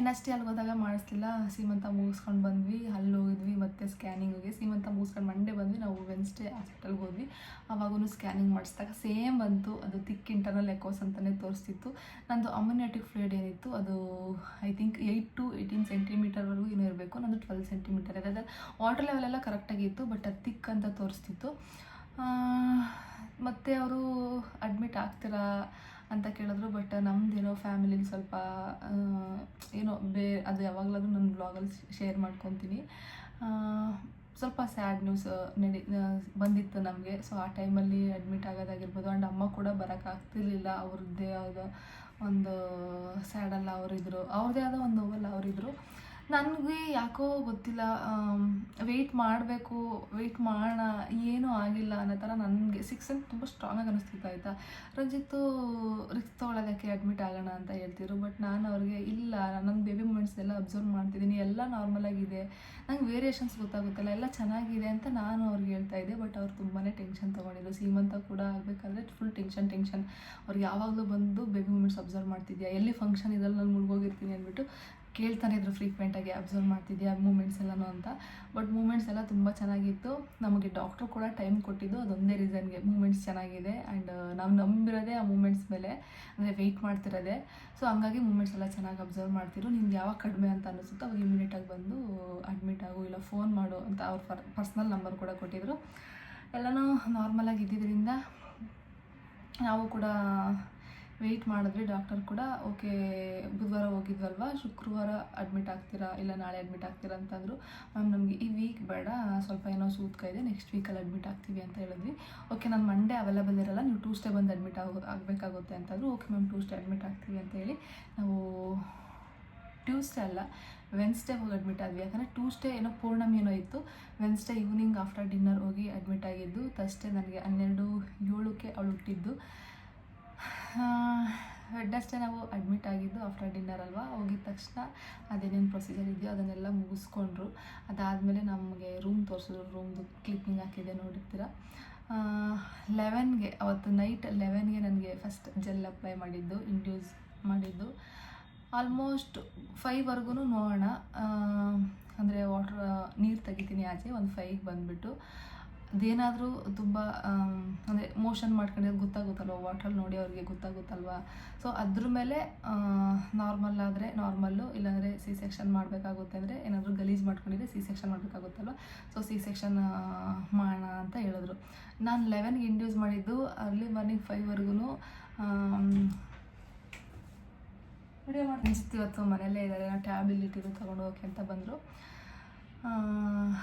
NST ಅಲ್ಲಿ ಹೋದಾಗ ಮಾಡಿಸ್ಲಿಲ್ಲ. ಸೀಮಂತ ಮುಗಿಸ್ಕೊಂಡು ಬಂದ್ವಿ, ಅಲ್ಲಿ ಹೋಗಿದ್ವಿ, ಮತ್ತು ಸ್ಕ್ಯಾನಿಂಗಿಗೆ. ಸೀಮಂತ ಮುಗಿಸ್ಕೊಂಡು ಮಂಡೇ ಬಂದ್ವಿ, ನಾವು ವೆನ್ಸ್ಡೇ ಹಾಸ್ಪಿಟಲ್ಗೆ ಹೋದ್ವಿ. ಆವಾಗೂ ಸ್ಕ್ಯಾನಿಂಗ್ ಮಾಡಿಸಿದಾಗ ಸೇಮ್ ಬಂತು. ಅದು ಥಿಕ್ ಇಂಟರ್ನಲ್ ಎಕೋಸ್ ಅಂತಲೇ ತೋರಿಸ್ತಿತ್ತು. ನಂದು ಅಮ್ಯುನಿಟಿಕ್ ಫ್ಲೂಯಿಡ್ ಏನಿತ್ತು ಅದು ಐ ಥಿಂಕ್ 8 to 18 ಸೆಂಟಿಮೀಟರ್ವರೆಗೂ ಏನೋ ಇರಬೇಕು. ನಂದು 12 ಸೆಂಟಿಮೀಟರ್ ಇದೆ. ವಾಟರ್ ಲೆವೆಲೆಲ್ಲ ಕರೆಕ್ಟಾಗಿತ್ತು, ಬಟ್ ಅದು ಥಿಕ್ ಅಂತ ತೋರಿಸ್ತಿತ್ತು. ಮತ್ತು ಅವರು ಅಡ್ಮಿಟ್ ಆಗ್ತೀರಾ ಅಂತ ಕೇಳಿದ್ರು. ಬಟ್ ನಮ್ಮದೇನೋ ಫ್ಯಾಮಿಲಿಲಿ ಸ್ವಲ್ಪ ಏನೋ ಅದು ಯಾವಾಗಲಾದ್ರೂ ನನ್ನ ಬ್ಲಾಗಲ್ಲಿ ಶೇರ್ ಮಾಡ್ಕೊತೀನಿ. ಸ್ವಲ್ಪ ಸ್ಯಾಡ್ ನ್ಯೂಸ್ ಬಂದಿತ್ತು ನಮಗೆ. ಸೊ ಆ ಟೈಮಲ್ಲಿ ಅಡ್ಮಿಟ್ ಆಗೋದಾಗಿರ್ಬೋದು. ಆ್ಯಂಡ್ ಅಮ್ಮ ಕೂಡ ಬರೋಕ್ಕಾಗ್ತಿರ್ಲಿಲ್ಲ. ಅವ್ರದ್ದೇ ಆದ ಒಂದು ಸ್ಯಾಡಲ್ಲ ಅವರಿದ್ದರು, ಅವ್ರದ್ದೇ ಆದ ಒಂದು ನೋವಲ್ಲ ಅವರಿದ್ದರು. ನನಗೆ ಯಾಕೋ ಗೊತ್ತಿಲ್ಲ, ವೆಯ್ಟ್ ಮಾಡಬೇಕು, ವೆಯ್ಟ್ ಮಾಡೋಣ, ಏನೂ ಆಗಿಲ್ಲ ಅನ್ನೋ ಥರ ನನಗೆ 6th ತುಂಬ ಸ್ಟ್ರಾಂಗಾಗಿ ಅನ್ನಿಸ್ತಿತ್ತು. ಆಯಿತಾ, ರಂಜಿತ್ತು ರಿಸ್ಕ್ ತೊಗೊಳ್ಳೋದಕ್ಕೆ ಅಡ್ಮಿಟ್ ಆಗೋಣ ಅಂತ ಹೇಳ್ತಿದ್ರು. ಬಟ್ ನಾನು ಅವ್ರಿಗೆ ಇಲ್ಲ, ನನ್ನ ಬೇಬಿ ಮೂಮೆಂಟ್ಸ್ ಎಲ್ಲ ಅಬ್ಸರ್ವ್ ಮಾಡ್ತಿದ್ದೀನಿ, ಎಲ್ಲ ನಾರ್ಮಲಾಗಿದೆ, ನಂಗೆ ವೇರಿಯೇಷನ್ಸ್ ಗೊತ್ತಾಗುತ್ತಲ್ಲ, ಎಲ್ಲ ಚೆನ್ನಾಗಿದೆ ಅಂತ ನಾನು ಅವ್ರಿಗೆ ಹೇಳ್ತಾಯಿದ್ದೆ. ಬಟ್ ಅವ್ರು ತುಂಬಾ ಟೆನ್ಷನ್ ತೊಗೊಂಡಿದ್ರು. ಸೀಮಂತ ಕೂಡ ಆಗಬೇಕಾದ್ರೆ ಫುಲ್ ಟೆನ್ಷನ್. ಅವ್ರು ಯಾವಾಗಲೂ ಬಂದು ಬೇಬಿ ಮೂಮೆಂಟ್ಸ್ ಅಬ್ಸರ್ವ್ ಮಾಡ್ತಿದ್ಯಾ, ಎಲ್ಲಿ ಫಂಕ್ಷನ್ ಇದೆಲ್ಲ ನಾನು ಮುಳುಗೋಗಿರ್ತೀನಿ ಅಂದ್ಬಿಟ್ಟು ಕೇಳ್ತಾನೆ ಇದ್ರು ಫ್ರೀಕ್ವೆಂಟಾಗಿ, ಅಬ್ಸರ್ವ್ ಮಾಡ್ತಿದ್ಯಾ ಮೂಮೆಂಟ್ಸ್ ಎಲ್ಲನೂ ಅಂತ. ಬಟ್ ಮೂಮೆಂಟ್ಸ್ ಎಲ್ಲ ತುಂಬ ಚೆನ್ನಾಗಿತ್ತು. ನಮಗೆ ಡಾಕ್ಟ್ರು ಕೂಡ ಟೈಮ್ ಕೊಟ್ಟಿದ್ದು ಅದೊಂದೇ ರೀಸನ್ಗೆ, ಮೂಮೆಂಟ್ಸ್ ಚೆನ್ನಾಗಿದೆ. ಆ್ಯಂಡ್ ನಾವು ನಂಬಿರೋದೇ ಆ ಮೂಮೆಂಟ್ಸ್ ಮೇಲೆ, ಅಂದರೆ ವೆಯ್ಟ್ ಮಾಡ್ತಿರೋದೆ. ಸೊ ಹಂಗಾಗಿ ಮೂಮೆಂಟ್ಸ್ ಎಲ್ಲ ಚೆನ್ನಾಗಿ ಅಬ್ಸರ್ವ್ ಮಾಡ್ತಿರು. ನಿಮ್ಗೆ ಯಾವಾಗ ಕಡಿಮೆ ಅಂತ ಅನ್ನಿಸುತ್ತೋ ಅವಾಗ ಇಮಿಡಿಯೇಟಾಗಿ ಬಂದು ಅಡ್ಮಿಟ್ ಆಗು, ಇಲ್ಲ ಫೋನ್ ಮಾಡು ಅಂತ ಅವ್ರ ಪರ್ಸ್ನಲ್ ನಂಬರ್ ಕೂಡ ಕೊಟ್ಟಿದ್ರು. ಎಲ್ಲನೂ ನಾರ್ಮಲಾಗಿ ಇದ್ದಿದ್ದರಿಂದ ನಾವು ಕೂಡ ವೆಯ್ಟ್ ಮಾಡಿದ್ವಿ. ಡಾಕ್ಟರ್ ಕೂಡ ಓಕೆ, ಬುಧವಾರ ಹೋಗಿದ್ವಲ್ವ, ಶುಕ್ರವಾರ ಅಡ್ಮಿಟ್ ಆಗ್ತೀರಾ, ಇಲ್ಲ ನಾಳೆ ಅಡ್ಮಿಟ್ ಆಗ್ತೀರಾ ಅಂತಂದರು. ಮ್ಯಾಮ್ ನಮಗೆ ಈ ವೀಕ್ ಬೇಡ, ಸ್ವಲ್ಪ ಏನೋ ಸೂತ್ಕ ಇದೆ, ನೆಕ್ಸ್ಟ್ ವೀಕಲ್ಲಿ ಅಡ್ಮಿಟ್ ಆಗ್ತೀವಿ ಅಂತ ಹೇಳಿದ್ವಿ. ಓಕೆ, ನಾನು ಮಂಡೇ ಅವೈಲೇಬಲ್ ಇರಲ್ಲ, ನೀವು ಟ್ಯೂಸ್ಡೇ ಬಂದು ಅಡ್ಮಿಟ್ ಆಗಬೇಕಾಗುತ್ತೆ ಅಂತಂದರು. ಓಕೆ ಮ್ಯಾಮ್, ಟ್ಯೂಸ್ಡೇ ಅಡ್ಮಿಟ್ ಆಗ್ತೀವಿ ಅಂತೇಳಿ ನಾವು ಟ್ಯೂಸ್ಡೇ ಅಲ್ಲ ವೆನ್ಸ್ಡೇ ಹೋಗಿ ಅಡ್ಮಿಟ್ ಆದ್ವಿ. ಯಾಕಂದರೆ ಟ್ಯೂಸ್ಡೇ ಏನೋ ಪೂರ್ಣಮಿ ಏನೋ ಇತ್ತು. ವೆನ್ಸ್ಡೇ ಈವ್ನಿಂಗ್ ಆಫ್ಟರ್ ಡಿನ್ನರ್ ಹೋಗಿ ಅಡ್ಮಿಟ್ ಆಗಿದ್ದು. ಥರ್ಸ್ಡೇ ನನಗೆ 12/7 ಅವಳು ಹುಟ್ಟಿದ್ದು. ವೆಡ್ನೆಸ್ಡೇ ನಾವು ಅಡ್ಮಿಟ್ ಆಗಿದ್ದು ಆಫ್ಟರ್ ಡಿನ್ನರ್ ಅಲ್ವಾ. ಹೋಗಿದ ತಕ್ಷಣ ಅದೇನೇನು ಪ್ರೊಸೀಜರ್ ಇದೆಯೋ ಅದನ್ನೆಲ್ಲ ಮುಗಿಸ್ಕೊಂಡ್ರು. ಅದಾದಮೇಲೆ ನಮಗೆ ರೂಮ್ ತೋರಿಸಿದ್ರು. ರೂಮ್ದು ಕ್ಲಿಪ್ಪಿಂಗ್ ಹಾಕಿದೆ ನೋಡಿರ್ತೀರ. 11ಗೆ ಅವತ್ತು ನೈಟ್ 11ಗೆ ನನಗೆ ಫಸ್ಟ್ ಜೆಲ್ ಅಪ್ಲೈ ಮಾಡಿದ್ದು, ಇಂಡ್ಯೂಸ್ ಮಾಡಿದ್ದು. ಆಲ್ಮೋಸ್ಟ್ 5ವರೆಗೂ ನೋಡೋಣ, ಅಂದರೆ ನೀರು ತೆಗಿತೀನಿ ಆಚೆ, ಒಂದು 5ಗೆ ಬಂದುಬಿಟ್ಟು ಅದೇನಾದರೂ ತುಂಬ ಅಂದರೆ ಮೋಷನ್ ಮಾಡ್ಕೊಂಡಿರೋದು ಗೊತ್ತಾಗುತ್ತಲ್ವ, ವಾಟ್ರಲ್ಲಿ ನೋಡಿ ಅವ್ರಿಗೆ ಗೊತ್ತಾಗುತ್ತಲ್ವ. ಸೊ ಅದ್ರ ಮೇಲೆ ನಾರ್ಮಲ್ ಆದರೆ ನಾರ್ಮಲ್ಲು, ಇಲ್ಲಾಂದರೆ ಸಿ ಸೆಕ್ಷನ್ ಮಾಡಬೇಕಾಗುತ್ತೆ. ಅಂದರೆ ಏನಾದರೂ ಗಲೀಜು ಮಾಡ್ಕೊಂಡಿದ್ರೆ ಸಿ ಸೆಕ್ಷನ್ ಮಾಡಬೇಕಾಗುತ್ತಲ್ವ. ಸೊ ಸಿ ಸೆಕ್ಷನ್ ಮಾಡೋಣ ಅಂತ ಹೇಳಿದ್ರು. ನಾನು 11ಗೆ ಇಂಡ್ಯೂಸ್ ಮಾಡಿದ್ದು, ಅರ್ಲಿ ಮಾರ್ನಿಂಗ್ 5ವರೆಗೂ ವಿಡಿಯೋ ಮಾಡ್ತಿತ್ತು. ಇವತ್ತು ಮನೆಯಲ್ಲೇ ಇದ್ದಾರೆ, ನಾನು ಟ್ಯಾಬ್ಲೆಟ್ ತೊಗೊಂಡು ಹೋಗಿ ಅಂತ ಬಂದರು.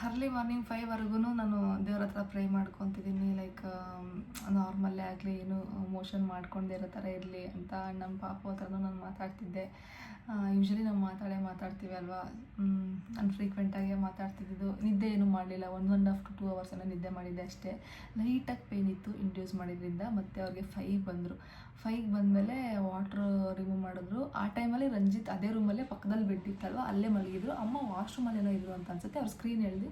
ಅರ್ಲಿ ಮಾರ್ನಿಂಗ್ 5ವರೆಗೂ ನಾನು ದೇವ್ರ ಹತ್ರ ಪ್ರೇ ಮಾಡ್ಕೊತಿದ್ದೀನಿ. ಲೈಕ್ ನಾರ್ಮಲ್ಲೇ ಆಗಲಿ, ಏನು ಮೋಷನ್ ಮಾಡ್ಕೊಂಡೇ ಇರೋ ಥರ ಇರಲಿ ಅಂತ. ನಮ್ಮ ಪಾಪು ಹತ್ರನೂ ನಾನು ಮಾತಾಡ್ತಿದ್ದೆ. ಯೂಶ್ವಲಿ ನಾವು ಮಾತಾಡ್ತೀವಿ ಅಲ್ವಾ. ನಾನು ಫ್ರೀಕ್ವೆಂಟಾಗಿ ಮಾತಾಡ್ತಿದ್ದು. ನಿದ್ದೆ ಏನೂ ಮಾಡಲಿಲ್ಲ, 1.5 to 2 hours ನಿದ್ದೆ ಮಾಡಿದ್ದೆ ಅಷ್ಟೇ. ಲೈಟಾಗಿ ಪೇಯ್ನ್ ಇತ್ತು ಇಂಡ್ಯೂಸ್ ಮಾಡಿದ್ರಿಂದ. ಮತ್ತು ಅವ್ರಿಗೆ 5 ಬಂದರು. 5 ಬಂದಮೇಲೆ ವಾಟ್ರ್ ರಿಮೂವ್ ಮಾಡಿದ್ರು. ಆ ಟೈಮಲ್ಲಿ ರಂಜಿತ್ ಅದೇ ರೂಮಲ್ಲೇ ಪಕ್ಕದಲ್ಲಿ ಬೆಡ್ ಇತ್ತಲ್ವ, ಅಲ್ಲೇ ಮಲಗಿದ್ರು. ಅಮ್ಮ ವಾಶ್ರೂಮಲ್ಲೇನೋ ಇದ್ರು ಅಂತ ಅನ್ಸುತ್ತೆ. ಅವ್ರು ಸ್ಕ್ರೀನ್ ಎಳ್ದು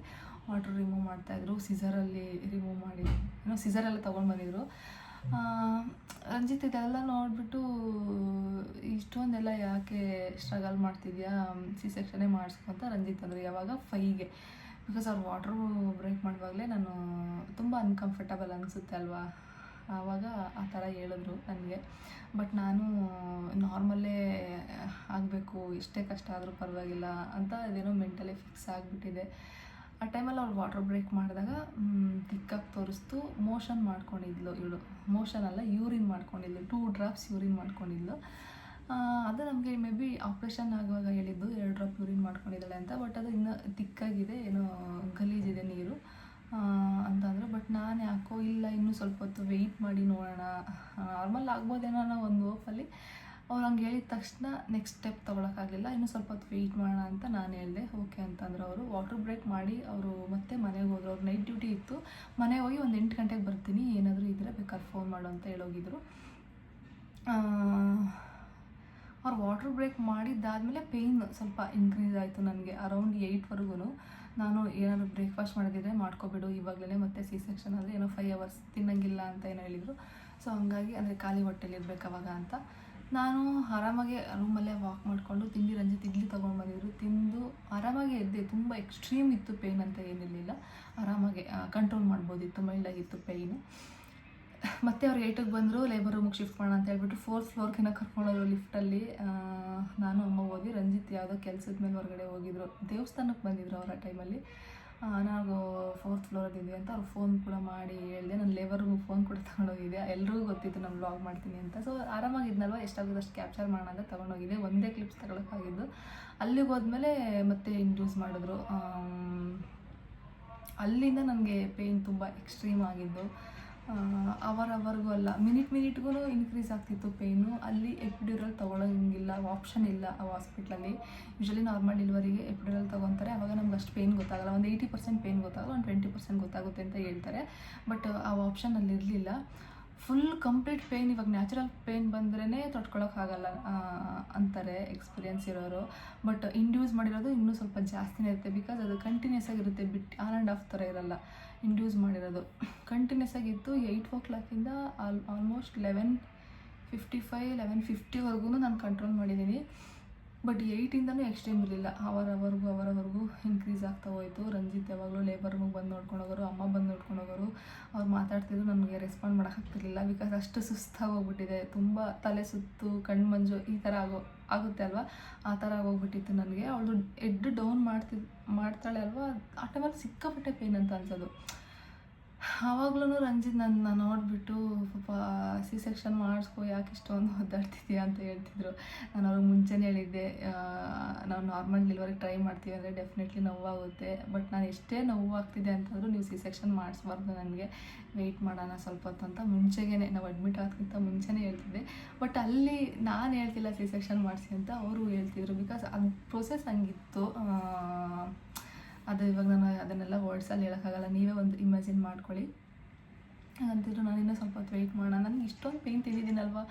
ವಾಟ್ರ್ ರಿಮೂವ್ ಮಾಡ್ತಾಯಿದ್ರು. ಸಿಸರಲ್ಲಿ ರಿಮೂವ್ ಮಾಡಿ ಏನೋ ಸಿಸರೆಲ್ಲ ತೊಗೊಂಡು ಬಂದಿದ್ರು. ರಂಜಿತ್ ಇದೆಲ್ಲ ನೋಡಿಬಿಟ್ಟು, ಇಷ್ಟೊಂದೆಲ್ಲ ಯಾಕೆ ಸ್ಟ್ರಗಲ್ ಮಾಡ್ತಿದ್ಯಾ, ಸಿ ಸೆಕ್ಷನೇ ಮಾಡಿಸ್ಕೊ ಅಂತ ರಂಜಿತ್ ಅಂದರು. ಯಾವಾಗ 5ಗೆ. ಬಿಕಾಸ್ ಅವ್ರು ವಾಟ್ರ್ ಬ್ರೇಕ್ ಮಾಡುವಾಗಲೇ ನಾನು ತುಂಬ ಅನ್ಕಂಫರ್ಟಬಲ್ ಅನಿಸುತ್ತೆ ಅಲ್ವಾ, ಆವಾಗ ಆ ಥರ ಹೇಳಿದ್ರು ನನಗೆ. ಬಟ್ ನಾನು ನಾರ್ಮಲ್ಲೇ ಆಗಬೇಕು, ಎಷ್ಟೇ ಕಷ್ಟ ಆದರೂ ಪರವಾಗಿಲ್ಲ ಅಂತ ಅದೇನೋ ಮೆಂಟಲಿ ಫಿಕ್ಸ್ ಆಗಿಬಿಟ್ಟಿದೆ. ಆ ಟೈಮಲ್ಲಿ ಅವ್ಳು ವಾಟ್ರ್ ಬ್ರೇಕ್ ಮಾಡಿದಾಗ ತಿಕ್ಕಾಗಿ ತೋರಿಸ್ತು. ಮೋಷನ್ ಮಾಡ್ಕೊಂಡಿದ್ಲು ಇವಳು. ಮೋಷನ್ ಅಲ್ಲ, ಯೂರಿನ್ ಮಾಡ್ಕೊಂಡಿದ್ಲು. 2 drops ಯೂರಿನ್ ಮಾಡ್ಕೊಂಡಿದ್ಲು. ಅದು ನಮಗೆ ಮೇ ಬಿ ಆಪ್ರೇಷನ್ ಆಗುವಾಗ ಹೇಳಿದ್ದು 2 drop ಯೂರಿನ್ ಮಾಡ್ಕೊಂಡಿದ್ದಾಳೆ ಅಂತ. ಬಟ್ ಅದು ಇನ್ನೂ ತಿಕ್ಕಾಗಿದೆ, ಏನೋ ಗಲೀಜಿದೆ ನೀರು ಅಂತಂದರು. ಬಟ್ ನಾನು ಯಾಕೋ ಇಲ್ಲ, ಇನ್ನೂ ಸ್ವಲ್ಪ ಹೊತ್ತು ವೆಯ್ಟ್ ಮಾಡಿ ನೋಡೋಣ, ನಾರ್ಮಲ್ ಆಗ್ಬೋದೇನೋ ಅನ್ನೋ ಒಂದು ಹೋಪಲ್ಲಿ. ಅವ್ರು ಹಂಗೆ ಹೇಳಿದ ತಕ್ಷಣ ನೆಕ್ಸ್ಟ್ ಸ್ಟೆಪ್ ತೊಗೊಳಕ್ಕಾಗಲಿಲ್ಲ. ಇನ್ನೂ ಸ್ವಲ್ಪ ಹೊತ್ತು ವೆಯ್ಟ್ ಮಾಡೋಣ ಅಂತ ನಾನು ಹೇಳಿದೆ. ಓಕೆ ಅಂತಂದ್ರು ಅವರು. ವಾಟ್ರ್ ಬ್ರೇಕ್ ಮಾಡಿ ಅವರು ಮತ್ತೆ ಮನೆಗೆ ಹೋದರು. ಅವ್ರು ನೈಟ್ ಡ್ಯೂಟಿ ಇತ್ತು. ಮನೆಗೆ ಹೋಗಿ ಒಂದು 8 ಗಂಟೆಗೆ ಬರ್ತೀನಿ, ಏನಾದರೂ ಇದ್ದರೆ ಬೇಕಾದ್ರೆ ಫೋನ್ ಮಾಡು ಅಂತ ಹೇಳೋಗಿದ್ರು. ಅವ್ರು ವಾಟ್ರ್ ಬ್ರೇಕ್ ಮಾಡಿದ್ದಾದಮೇಲೆ ಪೇಯ್ನ್ ಸ್ವಲ್ಪ ಇನ್ಕ್ರೀಸ್ ಆಯಿತು ನನಗೆ. ಅರೌಂಡ್ 8ವರೆಗೂ ನಾನು ಏನಾದರೂ ಬ್ರೇಕ್ಫಾಸ್ಟ್ ಮಾಡೋದಿದ್ರೆ ಮಾಡ್ಕೊಬಿಡು ಇವಾಗಲೇ, ಮತ್ತೆ ಸಿ ಸೆಕ್ಷನ್ ಆದರೆ ಏನೋ 5 hours ತಿನ್ನಂಗಿಲ್ಲ ಅಂತ ಏನೋ ಹೇಳಿದರು. ಸೊ ಹಂಗಾಗಿ ಅಂದರೆ ಖಾಲಿ ಹೊಟ್ಟೆಲಿ ಇರಬೇಕು ಅವಾಗ ಅಂತ ನಾನು ಆರಾಮಾಗಿ ರೂಮಲ್ಲೇ ವಾಕ್ ಮಾಡಿಕೊಂಡು ತಿಂಡಿ, ರಂಜಿತ್ ಇಡ್ಲಿ ತೊಗೊಂಡು ಬಂದಿದ್ರು, ತಿಂದು ಆರಾಮಾಗಿ ಎದ್ದೆ. ತುಂಬ ಎಕ್ಸ್ಟ್ರೀಮ್ ಇತ್ತು ಪೇಯ್ನ್ ಅಂತ ಏನಿರಲಿಲ್ಲ, ಆರಾಮಾಗಿ ಕಂಟ್ರೋಲ್ ಮಾಡ್ಬೋದಿತ್ತು, ಮೈಲ್ಡಾಗಿತ್ತು ಪೇಯ್ನು. ಮತ್ತೆ ಅವ್ರು 8ಗೆ ಬಂದರು. ಲೇಬರ್ ರೂಮಿಗೆ ಶಿಫ್ಟ್ ಮಾಡೋಣ ಅಂತ ಹೇಳ್ಬಿಟ್ಟು 4th ಫ್ಲೋರ್ಗೆ ಕರ್ಕೊಂಡೋದ್ರು ಲಿಫ್ಟಲ್ಲಿ. ನಾನು ಅಮ್ಮ ಹೋದ್ವಿ. ರಂಜಿತ್ ಯಾವುದೋ ಕೆಲಸದ ಮೇಲೆ ಹೊರಗಡೆ ಹೋಗಿದ್ರು, ದೇವಸ್ಥಾನಕ್ಕೆ ಬಂದಿದ್ರು ಅವ್ರು ಆ ಟೈಮಲ್ಲಿ. ನಾವು 4th ಫ್ಲೋರಲ್ಲಿದ್ವಿ ಅಂತ ಅವ್ರು ಫೋನ್ ಕೂಡ ಮಾಡಿ ಹೇಳಿದೆ. ನಾನು ಲೇಬರ್ ರೂಮಿಗೆ ಫೋನ್ ಕೂಡ ತೊಗೊಂಡೋಗಿದ್ದೆ. ಎಲ್ರಿಗೂ ಗೊತ್ತಿತ್ತು ನಾನು ವ್ಲಾಗ್ ಮಾಡ್ತೀನಿ ಅಂತ. ಸೊ ಆರಾಮಾಗಿದ್ನಲ್ವ, ಎಷ್ಟಾಗೋದು ಅಷ್ಟು ಕ್ಯಾಪ್ಚರ್ ಮಾಡೋಣ ಅಂತ ತೊಗೊಂಡೋಗಿದ್ದೆ. ಒಂದೇ ಕ್ಲಿಪ್ಸ್ ತಗೊಳಕ್ಕಾಗಿದ್ದು. ಅಲ್ಲಿಗೆ ಹೋದ್ಮೇಲೆ ಮತ್ತೆ ಇಂಡ್ಯೂಸ್ ಮಾಡಿದ್ರು. ಅಲ್ಲಿಂದ ನನಗೆ ಪೇಯ್ನ್ ತುಂಬ ಎಕ್ಸ್ಟ್ರೀಮ್ ಆಗಿದ್ದು. ಅವರ್ವರೆಗೂ ಅಲ್ಲ, ಮಿನಿಟ್ಗೂ ಇನ್ಕ್ರೀಸ್ ಆಗ್ತಿತ್ತು ಪೇಯ್ನು. ಅಲ್ಲಿ ಎಪಿಡ್ಯೂರಲ್ ತೊಗೊಳಂಗಿಲ್ಲ, ಆಪ್ಷನ್ ಇಲ್ಲ ಆ ಹಾಸ್ಪಿಟ್ಲಲ್ಲಿ. ಯೂಶ್ವಲಿ ನಾರ್ಮಲ್ ಡೆಲಿವರಿಗೆ ಎಪಿಡ್ಯೂರಲ್ ತೊಗೊತಾರೆ. ಆವಾಗ ನಮ್ಗೆ ಅಷ್ಟು ಪೇಯ್ನ್ ಗೊತ್ತಾಗಲ್ಲ. ಒಂದು 80% ಪೇಯ್ನ್ ಗೊತ್ತಾಗಲ್ಲ, ಒಂದು 20% ಗೊತ್ತಾಗುತ್ತೆ ಅಂತ ಹೇಳ್ತಾರೆ. ಬಟ್ ಆ ಆಪ್ಷನ್ ಅಲ್ಲಿ ಇರಲಿಲ್ಲ. Full complete pain. ಇವಾಗ ನ್ಯಾಚುರಲ್ ಪೇಯ್ನ್ ಬಂದ್ರೇ ತೊಡ್ಕೊಳಕ್ಕಾಗಲ್ಲ ಅಂತಾರೆ ಎಕ್ಸ್ಪೀರಿಯನ್ಸ್ ಇರೋರು. ಬಟ್ ಇಂಡ್ಯೂಸ್ ಮಾಡಿರೋದು ಇನ್ನೂ ಸ್ವಲ್ಪ ಜಾಸ್ತಿನೇ ಇರುತ್ತೆ. ಬಿಕಾಸ್ ಅದು ಕಂಟಿನ್ಯೂಸ್ ಆಗಿರುತ್ತೆ, ಬಿಟ್ಟು ಆನ್ ಆ್ಯಂಡ್ ಆಫ್ ಥರ ಇರಲ್ಲ. ಇಂಡ್ಯೂಸ್ ಮಾಡಿರೋದು ಕಂಟಿನ್ಯೂಸ್ ಆಗಿತ್ತು. 8 o'clock ಆಲ್ಮೋಸ್ಟ್ 11:55 11:50ವರೆಗೂ ನಾನು ಕಂಟ್ರೋಲ್ ಮಾಡಿದ್ದೀನಿ. ಬಟ್ 8ಇಂದನೂ ಎಕ್ಸ್ಟ್ರೀಮ್ ಇರಲಿಲ್ಲ. ಅವರವರೆಗೂ ಇನ್ಕ್ರೀಸ್ ಆಗ್ತಾ ಹೋಯಿತು. ರಂಜಿತ್ ಯಾವಾಗಲೂ ಲೇಬರ್ ರೂಮಿಗೆ ಬಂದು ನೋಡ್ಕೊಂಡು ಹೋಗೋರು, ಅಮ್ಮ ಬಂದು ನೋಡ್ಕೊಂಡು ಹೋಗೋರು. ಅವ್ರು ಮಾತಾಡ್ತಿದ್ರು, ನನಗೆ ರೆಸ್ಪಾಂಡ್ ಮಾಡೋಕ್ಕಾಗ್ತಿರ್ಲಿಲ್ಲ. ಬಿಕಾಸ್ ಅಷ್ಟು ಸುಸ್ತಾಗಿ ಹೋಗ್ಬಿಟ್ಟಿದೆ. ತುಂಬ ತಲೆ ಸುತ್ತು, ಕಣ್ಣು ಮಂಜು ಈ ಥರ ಆಗುತ್ತೆ ಅಲ್ವಾ, ಆ ಥರ ಆಗೋಗ್ಬಿಟ್ಟಿತ್ತು ನನಗೆ. ಅವಳು ಹೆಡ್ ಡೌನ್ ಮಾಡ್ತಾಳೆ ಅಲ್ವಾ, ಆ ಟೈಮಲ್ಲಿ ಸಿಕ್ಕಾಪಟ್ಟೆ ಪೇಯ್ನ್ ಅಂತ ಅನ್ಸೋದು. ಆವಾಗ್ಲೂ ರಂಜಿತ್ ನನ್ನ ನೋಡಿಬಿಟ್ಟು, ಪಾಪ ಸಿ ಸೆಕ್ಷನ್ ಮಾಡಿಸ್ಕೊ, ಯಾಕೆ ಇಷ್ಟೊಂದು ಒದ್ದಾಡ್ತಿದ್ಯಾ ಅಂತ ಹೇಳ್ತಿದ್ರು. ನಾನು ಅವ್ರಿಗೆ ಮುಂಚೆನೇ ಹೇಳಿದ್ದೆ, ನಾವು ನಾರ್ಮಲ್ ಡೆಲಿವರಿಗೆ ಟ್ರೈ ಮಾಡ್ತೀವಿ ಅಂದರೆ ಡೆಫಿನೆಟ್ಲಿ ನೋವಾಗುತ್ತೆ. ಬಟ್ ನಾನು ಎಷ್ಟೇ ನೋವಾಗ್ತಿದೆ ಅಂತಂದರೂ ನೀವು ಸಿ ಸೆಕ್ಷನ್ ಮಾಡಿಸ್ಬಾರ್ದು, ನನಗೆ ವೆಯ್ಟ್ ಮಾಡೋಣ ಸ್ವಲ್ಪ ಹೊತ್ತು ಅಂತ ಮುಂಚೆಗೇ, ನಾವು ಅಡ್ಮಿಟ್ ಆಗೋದಕ್ಕಿಂತ ಮುಂಚೆನೇ ಹೇಳ್ತಿದ್ದೆ. ಬಟ್ ಅಲ್ಲಿ ನಾನು ಹೇಳ್ತಿಲ್ಲ ಸಿ ಸೆಕ್ಷನ್ ಮಾಡಿಸಿ ಅಂತ, ಅವರು ಹೇಳ್ತಿದ್ರು. ಬಿಕಾಸ್ ಅದು ಪ್ರೊಸೆಸ್ ಹಂಗಿತ್ತು. ಅದು ಇವಾಗ ನಾನು ಅದನ್ನೆಲ್ಲ ವರ್ಡ್ಸಲ್ಲಿ ಹೇಳೋಕ್ಕಾಗಲ್ಲ, ನೀವೇ ಒಂದು ಇಮ್ಯಾಜಿನ್ ಮಾಡ್ಕೊಳ್ಳಿ ಅಂತಿದ್ರು. ನಾನು ಇನ್ನೂ ಸ್ವಲ್ಪ ಹೊತ್ತು ವೆಯ್ಟ್ ಮಾಡೋಣ, ನನಗೆ ಇಷ್ಟೊಂದು ಪೇಯ್ನ್ ತಿಂದಿದ್ದೀನಲ್ವ,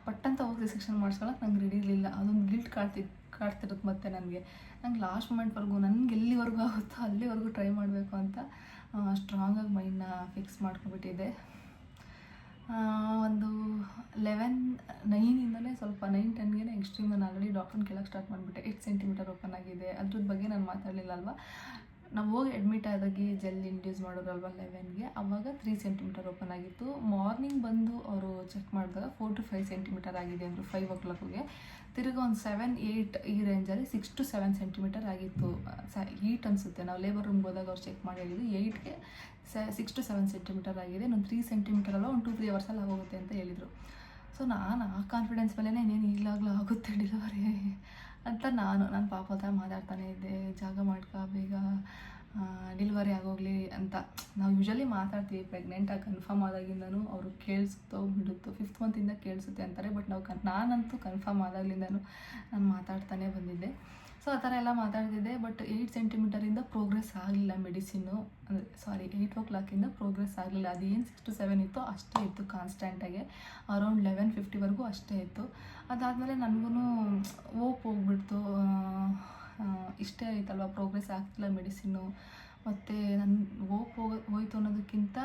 ಪಟ್ಟಂತ ಹೋಗಿ ಸೆಕ್ಷನ್ ಮಾಡಿಸ್ಕೊಳ್ಳೋಕೆ ನಂಗೆ ರೆಡಿ ಇರಲಿಲ್ಲ. ಅದೊಂದು ಗಿಲ್ಟ್ ಕಾಡ್ತಿರುತ್ತೆ ಮತ್ತೆ ನನಗೆ ಲಾಸ್ಟ್ ಮೂಮೆಂಟ್ವರೆಗೂ, ನನಗೆ ಎಲ್ಲಿವರೆಗೂ ಆಗುತ್ತೋ ಅಲ್ಲಿವರೆಗೂ ಟ್ರೈ ಮಾಡಬೇಕು ಅಂತ ಸ್ಟ್ರಾಂಗಾಗಿ ಮೈಂಡ್ನ ಫಿಕ್ಸ್ ಮಾಡ್ಕೊಬಿಟ್ಟಿದ್ದೆ. ಒಂದು 9ಇಂದಲೇ ಸ್ವಲ್ಪ 9-10ಗೆ ಎಕ್ಸ್ಟ್ರೀಮ್. ನಾನು ಆಲ್ರೆಡಿ ಡಾಕ್ಟ್ರನ್ನ ಕೇಳೋಕ್ಕೆ ಸ್ಟಾರ್ಟ್ ಮಾಡಿಬಿಟ್ಟೆ. 8 centimeter ಓಪನ್ ಆಗಿದೆ, ಅದ್ರ ಬಗ್ಗೆ ನಾನು ಮಾತಾಡಲಿಲ್ಲ ಅಲ್ವಾ. ನಾವು ಹೋಗಿ ಅಡ್ಮಿಟ್ ಆದಾಗಿ ಜೆಲ್ ಇಂಡ್ಯೂಸ್ ಮಾಡೋರಲ್ವ 11ಗೆ, ಆವಾಗ 3 ಸೆಂಟಿಮೀಟರ್ ಓಪನ್ ಆಗಿತ್ತು. ಮಾರ್ನಿಂಗ್ ಬಂದು ಅವರು ಚೆಕ್ ಮಾಡಿದಾಗ 4 to 5 ಸೆಂಟಿಮೀಟರ್ ಆಗಿದೆ ಅಂದರು 5 o'clockಗೆ. ತಿರ್ಗಿ ಒಂದು 7-8 ಈ ರೇಂಜಲ್ಲಿ 6 to 7 ಸೆಂಟಿಮೀಟರ್ ಆಗಿತ್ತು. 8 ಅನಿಸುತ್ತೆ, ನಾವು ಲೇಬರ್ ರೂಮ್ಗೆ ಹೋದಾಗ ಅವ್ರು ಚೆಕ್ ಮಾಡಿ ಹೇಳಿದ್ದು 8ಗೆ 6 to 7 ಸೆಂಟಿಮೀಟರ್ ಆಗಿದೆ. ಇನ್ನೊಂದು 3 ಸೆಂಟಿಮೀಟರ್ ಅಲ್ಲ, ಒಂದು 2-3 ಅವರ್ಸಲ್ಲಿ ಆಗೋಗುತ್ತೆ ಅಂತ ಹೇಳಿದರು. ಸೊ ನಾನು ಆ ಕಾನ್ಫಿಡೆನ್ಸ್ ಮೇಲೆ ಇನ್ನೇನು ಈಗಲಾಗಲೂ ಆಗುತ್ತೆ ಡೆಲಿವರಿ ಅಂತ ನಾನು ಪಾಪ ಹತ್ರ ಮಾತಾಡ್ತಾನೆ ಇದ್ದೆ, ಜಾಗ ಮಾಡ್ಕೊ ಬೇಗ ಡೆಲಿವರಿ ಆಗೋಗಲಿ ಅಂತ. ನಾವು ಯೂಶಲಿ ಮಾತಾಡ್ತೀವಿ ಪ್ರೆಗ್ನೆಂಟಾಗಿ ಕನ್ಫರ್ಮ್ ಆದಾಗಿಂದನೂ ಅವರು ಕೇಳಿಸುತ್ತೋ ಬಿಡುತ್ತೋ 5th ಮಂತಿಂದ ಕೇಳಿಸುತ್ತೆ ಅಂತಾರೆ. ಬಟ್ ನಾನಂತೂ ಕನ್ಫರ್ಮ್ ಆದಾಗಲಿಂದನೂ ನಾನು ಮಾತಾಡ್ತಾನೆ ಬಂದಿದ್ದೆ. ಸೊ ಆ ಥರ ಎಲ್ಲ ಮಾತಾಡ್ತಿದ್ದೆ. ಬಟ್ 8 ಸೆಂಟಿಮೀಟರಿಂದ ಪ್ರೋಗ್ರೆಸ್ ಆಗಲಿಲ್ಲ ಮೆಡಿಸಿನ್ನು, ಅಂದರೆ 8 o'clockಯಿಂದ ಪ್ರೋಗ್ರೆಸ್ ಆಗಲಿಲ್ಲ. ಅದು ಏನು 6 to 7 ಇತ್ತು ಅಷ್ಟೇ ಇತ್ತು ಕಾನ್ಸ್ಟೆಂಟಾಗೆ, ಅರೌಂಡ್ 11:50ವರೆಗೂ ಅಷ್ಟೇ ಇತ್ತು. ಅದಾದಮೇಲೆ ನನಗೂ ಹೋಗ್ಬಿಡ್ತು, ಇಷ್ಟೇ ಆಯ್ತಲ್ವ, ಪ್ರೋಗ್ರೆಸ್ ಆಗ್ತಿಲ್ಲ ಮೆಡಿಸಿನ್ನು. ಮತ್ತು ನನ್ನ ಹೋಯ್ತು ಅನ್ನೋದಕ್ಕಿಂತ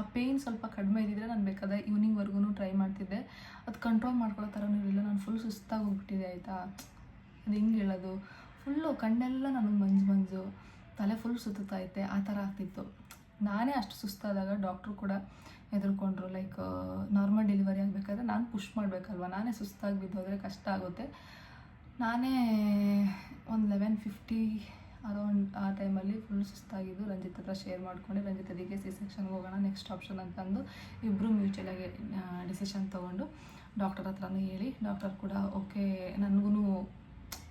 ಆ ಪೇಯ್ನ್ ಸ್ವಲ್ಪ ಕಡಿಮೆ ಇದ್ದಿದ್ರೆ ನಾನು ಬೇಕಾದ್ರೆ ಈವ್ನಿಂಗ್ವರೆಗೂ ಟ್ರೈ ಮಾಡ್ತಿದ್ದೆ. ಅದು ಕಂಟ್ರೋಲ್ ಮಾಡ್ಕೊಳ್ಳೋ ಥರನೂ ಇರಲಿಲ್ಲ. ನಾನು ಫುಲ್ ಸುಸ್ತಾಗಿ ಹೋಗ್ಬಿಟ್ಟಿದೆ ಆಯಿತಾ. ಅದು ಹೆಂಗೆ ಹೇಳೋದು, ಫುಲ್ಲು ಕಣ್ಣೆಲ್ಲ ನನಗೆ ಮಂಜು, ತಲೆ ಫುಲ್ ಸುತ್ತೈತೆ, ಆ ಥರ ಆಗ್ತಿತ್ತು. ನಾನೇ ಅಷ್ಟು ಸುಸ್ತಾದಾಗ ಡಾಕ್ಟ್ರು ಕೂಡ ಹೆದರ್ಕೊಂಡ್ರು. ಲೈಕ್ ನಾರ್ಮಲ್ ಡೆಲಿವರಿ ಆಗಬೇಕಾದ್ರೆ ನಾನು ಪುಷ್ ಮಾಡಬೇಕಲ್ವ, ನಾನೇ ಸುಸ್ತಾಗಿ ಬಿದ್ದೋದ್ರೆ ಕಷ್ಟ ಆಗುತ್ತೆ. ನಾನೇ ಒಂದು 11:50 ಅರೌಂಡ್ ಆ ಟೈಮಲ್ಲಿ ಫುಲ್ ಸುಸ್ತಾಗಿದ್ದು ರಂಜಿತ್ ಹತ್ರ ಶೇರ್ ಮಾಡ್ಕೊಂಡು, ರಂಜಿತ್ ಅದಕ್ಕೆ C-ಸೆಕ್ಷನ್ಗೆ ಹೋಗೋಣ ನೆಕ್ಸ್ಟ್ ಆಪ್ಷನ್ ಅಂತಂದು ಇಬ್ಬರು ಮ್ಯೂಚುವಲಾಗಿ ಡಿಸಿಷನ್ ತೊಗೊಂಡು ಡಾಕ್ಟರ್ ಹತ್ರನೂ ಹೇಳಿ, ಡಾಕ್ಟರ್ ಕೂಡ ಓಕೆ, ನನಗೂ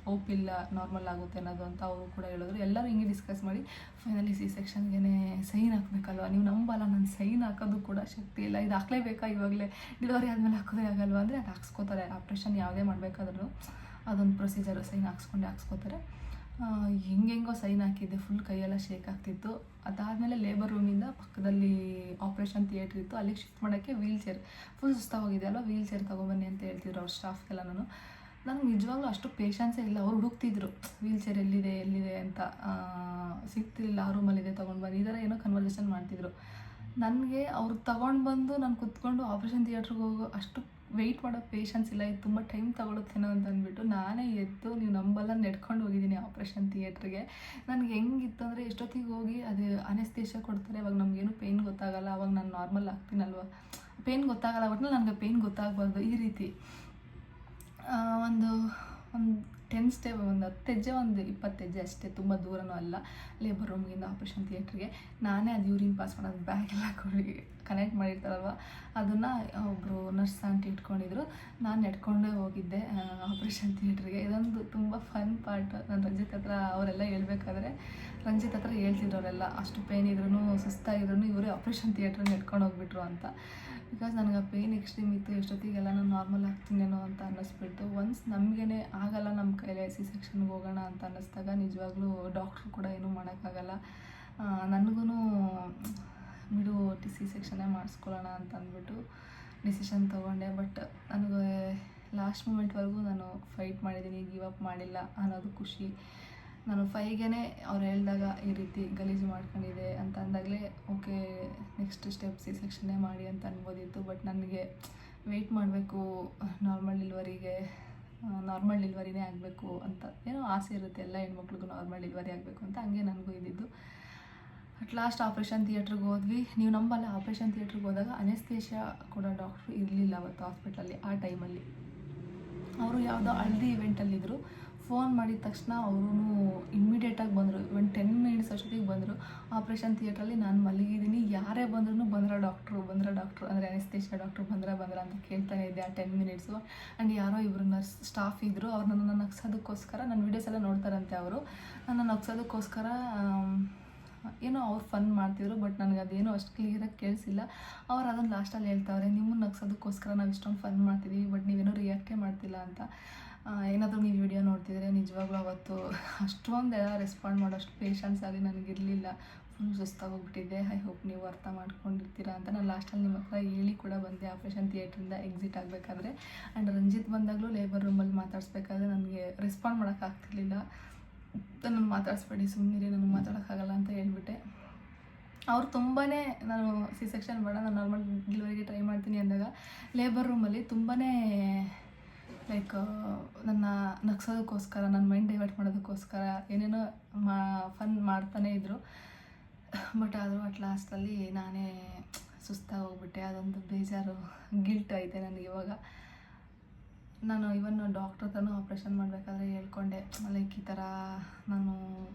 ಹೋಪ್ ಇಲ್ಲ ನಾರ್ಮಲ್ ಆಗುತ್ತೆ ಅನ್ನೋದು ಅಂತ ಅವರು ಕೂಡ ಹೇಳಿದ್ರು. ಎಲ್ಲರೂ ಹಿಂಗೆ ಡಿಸ್ಕಸ್ ಮಾಡಿ ಫೈನಲಿ C-ಸೆಕ್ಷನ್ಗೆ ಸೈನ್ ಹಾಕಬೇಕಲ್ವ, ನೀವು ನಂಬಲ್ಲ, ನಾನು ಸೈನ್ ಹಾಕೋದು ಕೂಡ ಶಕ್ತಿ ಇಲ್ಲ, ಇದು ಹಾಕ್ಲೇಬೇಕಾ ಇವಾಗಲೇ, ಡೆಲಿವರಿ ಆದಮೇಲೆ ಹಾಕೋದೇ ಆಗಲ್ವ ಅಂದರೆ ಅದು ಹಾಕ್ಸ್ಕೋತಾರೆ. ಆಪ್ರೇಷನ್ ಯಾವುದೇ ಮಾಡಬೇಕಾದ್ರೂ ಅದೊಂದು ಪ್ರೊಸೀಜರು, ಸೈನ್ ಹಾಕ್ಸ್ಕೋತಾರೆ. ಹೆಂಗೆಂಗೋ ಸೈನ್ ಹಾಕಿದ್ದೆ, ಫುಲ್ ಕೈಯೆಲ್ಲ ಶೇಕ್ ಆಗ್ತಿತ್ತು. ಅದಾದಮೇಲೆ ಲೇಬರ್ ರೂಮಿಂದ ಪಕ್ಕದಲ್ಲಿ ಆಪ್ರೇಷನ್ ಥಿಯೇಟ್ರ್ ಇತ್ತು, ಅಲ್ಲಿಗೆ ಶಿಫ್ಟ್ ಮಾಡೋಕ್ಕೆ ವೀಲ್ ಚೇರ್, ಫುಲ್ ಸುಸ್ತಾಗೋಗಿದೆ ಅಲ್ವ, ವೀಲ್ ಚೇರ್ ತೊಗೊಬನ್ನಿ ಅಂತ ಹೇಳ್ತಿದ್ರು ಅವ್ರ ಸ್ಟಾಫ್ಗೆಲ್ಲ. ನನಗೆ ನಿಜವಾಗ್ಲೂ ಅಷ್ಟು ಪೇಷನ್ಸೇ ಇಲ್ಲ. ಅವ್ರು ಹುಡುಕ್ತಿದ್ರು ವೀಲ್ ಚೇರ್ ಎಲ್ಲಿದೆ ಅಂತ, ಸಿಗ್ತಿರಲಿಲ್ಲ, ಆ ರೂಮಲ್ಲಿದೆ ತೊಗೊಂಡು ಬನ್ನಿ, ಈ ಥರ ಏನೋ ಕನ್ವರ್ಸೇಷನ್ ಮಾಡ್ತಿದ್ರು. ನನಗೆ ಅವ್ರು ತೊಗೊಂಡು ಬಂದು ನಾನು ಕುತ್ಕೊಂಡು ಆಪ್ರೇಷನ್ ಥಿಯೇಟ್ರಿಗೆ ಹೋಗೋ ಅಷ್ಟು ವೆಯ್ಟ್ ಮಾಡೋ ಪೇಷನ್ಸ್ ಇಲ್ಲ, ಇದು ತುಂಬ ಟೈಮ್ ತೊಗೊಳುತ್ತೇನೋ ಅಂತ ಅಂದ್ಬಿಟ್ಟು ನಾನೇ ಎದ್ದು, ನೀವು ನಂಬಲ್ಲ, ನೆಡ್ಕೊಂಡು ಹೋಗಿದ್ದೀನಿ ಆಪ್ರೇಷನ್ ಥಿಯೇಟ್ರಿಗೆ. ನನಗೆ ಹೆಂಗಿತ್ತು ಅಂದರೆ, ಎಷ್ಟೊತ್ತಿಗೆ ಹೋಗಿ ಅದು ಅನೆಸ್ಥೇಷಿಯಾ ಕೊಡ್ತಾರೆ, ಅವಾಗ ನಮಗೇನು ಪೇಯ್ನ್ ಗೊತ್ತಾಗಲ್ಲ, ಅವಾಗ ನಾನು ನಾರ್ಮಲ್ ಆಗ್ತೀನಲ್ವ, ಪೇಯ್ನ್ ಗೊತ್ತಾಗಲ್ಲ, ಒಟ್ಟಿನಲ್ಲಿ ನನಗೆ ಪೇಯ್ನ್ ಗೊತ್ತಾಗಬಾರ್ದು ಈ ರೀತಿ. ಒಂದು 10 ಸ್ಟೆಪ್, ಒಂದು 10 ಹೆಜ್ಜೆ, ಒಂದು 20 ಹೆಜ್ಜೆ ಅಷ್ಟೇ, ತುಂಬ ದೂರನೂ ಅಲ್ಲ ಲೇಬರ್ ರೂಮಿಂದ ಆಪ್ರೇಷನ್ ಥಿಯೇಟ್ರಿಗೆ. ನಾನೇ ಅದು ಯೂರಿನ್ ಪಾಸ್ ಮಾಡೋದು ಬ್ಯಾಗೆಲ್ಲ ಕನೆಕ್ಟ್ ಮಾಡಿರ್ತಾರಲ್ವ, ಅದನ್ನು ಒಬ್ಬರು ನರ್ಸ್ ಆಂಟಿ ಇಟ್ಕೊಂಡಿದ್ರು. ನಾನು ನೆಡ್ಕೊಂಡೇ ಹೋಗಿದ್ದೆ ಆಪ್ರೇಷನ್ ಥಿಯೇಟ್ರಿಗೆ. ಇದೊಂದು ತುಂಬ ಫನ್ ಪಾರ್ಟ್. ನಾನು ರಂಜಿತ್ ಹತ್ರ ಅವರೆಲ್ಲ ಹೇಳ್ಬೇಕಾದ್ರೆ ರಂಜಿತ್ ಹತ್ರ ಹೇಳ್ತಿದ್ರು ಅವರೆಲ್ಲ, ಅಷ್ಟು ಪೇಯ್ನ್ ಇದ್ರೂ ಸುಸ್ತಾಗಿದ್ರು ಇವರೇ ಆಪ್ರೇಷನ್ ಥಿಯೇಟ್ರಿಗೆ ನೆಡ್ಕೊಂಡು ಹೋಗ್ಬಿಟ್ರು ಅಂತ. ಬಿಕಾಸ್ ನನಗೆ ಆ ಪೇಯ್ನ್ ಎಕ್ಸ್ಟ್ರೀಮ್ ಇತ್ತು, ಎಷ್ಟೊತ್ತಿಗೆಲ್ಲ ನಾನು ನಾರ್ಮಲ್ ಆಗ್ತೀನೇನೋ ಅಂತ ಅನ್ನಿಸ್ಬಿಟ್ಟು. ಒನ್ಸ್ ನಮಗೇ ಆಗಲ್ಲ ನಮ್ಮ ಕೈಲೇ C-ಸೆಕ್ಷನ್ಗೆ ಹೋಗೋಣ ಅಂತ ಅನ್ನಿಸ್ದಾಗ ನಿಜವಾಗ್ಲೂ ಡಾಕ್ಟ್ರು ಕೂಡ ಏನೂ ಮಾಡೋಕ್ಕಾಗಲ್ಲ. ನನಗೂ ಬಿಡು C-ಸೆಕ್ಷನ್ನೇ ಮಾಡಿಸ್ಕೊಳ್ಳೋಣ ಅಂತ ಅಂದ್ಬಿಟ್ಟು ಡಿಸಿಷನ್ ತೊಗೊಂಡೆ. ಬಟ್ ನನಗೆ ಲಾಸ್ಟ್ ಮೂಮೆಂಟ್ವರೆಗೂ ನಾನು ಫೈಟ್ ಮಾಡಿದ್ದೀನಿ, ಗಿವ್ ಅಪ್ ಮಾಡಿಲ್ಲ ಅನ್ನೋದು ಖುಷಿ. ನಾನು 5ಗೆ ಅವ್ರು ಹೇಳಿದಾಗ ಈ ರೀತಿ ಗಲೀಜು ಮಾಡ್ಕೊಂಡಿದೆ ಅಂತ ಅಂದಾಗಲೇ ಓಕೆ, ನೆಕ್ಸ್ಟ್ ಸ್ಟೆಪ್ C-ಸೆಕ್ಷನ್ನೇ ಮಾಡಿ ಅಂತ ಅನ್ಬೋದಿತ್ತು. ಬಟ್ ನನಗೆ ವೆಯ್ಟ್ ಮಾಡಬೇಕು, ನಾರ್ಮಲ್ ಡೆಲಿವರಿನೇ ಆಗಬೇಕು ಅಂತ ಏನೋ ಆಸೆ ಇರುತ್ತೆ, ಎಲ್ಲ ಹೆಣ್ಮಕ್ಳಿಗೂ ನಾರ್ಮಲ್ ಡೆಲಿವರಿ ಆಗಬೇಕು ಅಂತ. ಹಂಗೆ ನನಗೂ ಇದ್ದಿದ್ದು. ಅಟ್ ಲಾಸ್ಟ್ ಆಪ್ರೇಷನ್ ಥಿಯೇಟ್ರಿಗೆ ಹೋದ್ವಿ. ನೀವು ನಂಬಲ್ಲ, ಆಪ್ರೇಷನ್ ಥಿಯೇಟ್ರಿಗೆ ಹೋದಾಗ ಅನೆಸ್ಥೇಷಿಯಾ ಕೂಡ ಡಾಕ್ಟ್ರು ಇರಲಿಲ್ಲ ಅವತ್ತು ಹಾಸ್ಪಿಟ್ಲಲ್ಲಿ. ಆ ಟೈಮಲ್ಲಿ ಅವರು ಯಾವುದೋ ಹಳ್ದಿ ಇವೆಂಟಲ್ಲಿದ್ದರು. ಫೋನ್ ಮಾಡಿದ ತಕ್ಷಣ ಅವರು ಇಮ್ಮಿಡಿಯೇಟಾಗಿ ಬಂದರು. ಒಂದು 10 minutes ಅಷ್ಟೊತ್ತಿಗೆ ಬಂದರು. ಆಪ್ರೇಷನ್ ಥಿಯೇಟ್ರಲ್ಲಿ ನಾನು ಮಲಗಿದ್ದೀನಿ, ಯಾರೇ ಬಂದ್ರೂ ಬಂದ್ರ ಡಾಕ್ಟ್ರು ಅಂದರೆ ಅನೆಸ್ಥೇಷಿಯಾ ಡಾಕ್ಟ್ರು ಬಂದ್ರ ಅಂತ ಕೇಳ್ತಾನೆ ಇದ್ದೆ ಆ 10 minutes. ಆ್ಯಂಡ್ ಯಾರೋ ಇಬ್ಬರು ನರ್ಸ್ ಸ್ಟಾಫ್ ಇದ್ದರು, ಅವ್ರು ನನ್ನನ್ನು ನಗ್ಸೋದಕ್ಕೋಸ್ಕರ, ನನ್ನ ವೀಡಿಯೋಸ್ ಎಲ್ಲ ನೋಡ್ತಾರಂತೆ ಅವರು, ನನ್ನ ನಗ್ಸೋದಕ್ಕೋಸ್ಕರ ಏನೋ ಅವ್ರು ಫನ್ ಮಾಡ್ತಿದ್ರು. ಬಟ್ ನನಗೆ ಅದೇನೋ ಅಷ್ಟು ಕ್ಲಿಯರಾಗಿ ಕೇಳಿಸಿಲ್ಲ. ಅವ್ರು ಅದನ್ನು ಲಾಸ್ಟಲ್ಲಿ ಹೇಳ್ತಾವ್ರೆ, ನಿಮ್ಮನ್ನು ನಗ್ಸೋದಕ್ಕೋಸ್ಕರ ನಾವು ಇಷ್ಟೊಂದು ಫನ್ ಮಾಡ್ತಿದ್ದೀವಿ, ಬಟ್ ನೀವೇನೋ ರಿಯಾಕ್ಟೇ ಮಾಡ್ತಿಲ್ಲ ಅಂತ. ಏನಾದರೂ ನೀವು ವಿಡಿಯೋ ನೋಡ್ತಿದ್ರೆ ನಿಜವಾಗ್ಲೂ ಅವತ್ತು ಅಷ್ಟೊಂದೆಲ್ಲ ರೆಸ್ಪಾಂಡ್ ಮಾಡೋಷ್ಟು ಪೇಷನ್ಸ್ ಆಗಿ ನನಗಿರಲಿಲ್ಲ. ಫುಲ್ ಸುಸ್ತಾಗೋಗ್ಬಿಟ್ಟಿದ್ದೆ. ಐ ಹೋಪ್ ನೀವು ಅರ್ಥ ಮಾಡ್ಕೊಂಡಿರ್ತೀರಾ ಅಂತ ನಾನು ಲಾಸ್ಟಲ್ಲಿ ನಿಮ್ಮ ಹತ್ರ ಹೇಳಿ ಕೂಡ ಬಂದೆ ಆಪ್ರೇಷನ್ ಥಿಯೇಟ್ರಿಂದ ಎಕ್ಸಿಟ್ ಆಗಬೇಕಾದ್ರೆ. ಆ್ಯಂಡ್ ರಂಜಿತ್ ಬಂದಾಗಲೂ ಲೇಬರ್ ರೂಮಲ್ಲಿ ಮಾತಾಡಿಸ್ಬೇಕಾದ್ರೆ ನನಗೆ ರೆಸ್ಪಾಂಡ್ ಮಾಡೋಕ್ಕಾಗ್ತಿರ್ಲಿಲ್ಲ. ನನ್ನನ್ನು ಮಾತಾಡಿಸ್ಬೇಡಿ, ಸುಮ್ಮನಿರಿ, ನನಗೆ ಮಾತಾಡೋಕ್ಕಾಗಲ್ಲ ಅಂತ ಹೇಳ್ಬಿಟ್ಟೆ. ಅವ್ರು ತುಂಬಾ ನಾನು C-ಸೆಕ್ಷನ್ ಬೇಡ, ನಾನು ನಾರ್ಮಲ್ ಡೆಲಿವರಿಗೆ ಟ್ರೈ ಮಾಡ್ತೀನಿ ಅಂದಾಗ ಲೇಬರ್ ರೂಮಲ್ಲಿ ತುಂಬಾ ಲೈಕ್ ನನ್ನ ನಗ್ಸೋದಕ್ಕೋಸ್ಕರ ನನ್ನ ಮೈಂಡ್ ಡೈವರ್ಟ್ ಮಾಡೋದಕ್ಕೋಸ್ಕರ ಏನೇನೋ ಫನ್ ಮಾಡ್ತಾನೇ ಇದ್ದರು. ಬಟ್ ಆದರೂ ಅಟ್ ಲಾಸ್ಟಲ್ಲಿ ನಾನೇ ಸುಸ್ತಾಗಿ ಹೋಗ್ಬಿಟ್ಟೆ. ಅದೊಂದು ಬೇಜಾರು, ಗಿಲ್ಟ್ ಐತೆ ನನಗೆ ಇವಾಗ. ನಾನು ಇವನ್ ಡಾಕ್ಟ್ರ್ ಹತ್ರನೂ ಆಪ್ರೇಷನ್ ಮಾಡಬೇಕಾದ್ರೆ ಹೇಳ್ಕೊಂಡೆ, ಲೈಕ್ ಈ ಥರ ನಾನು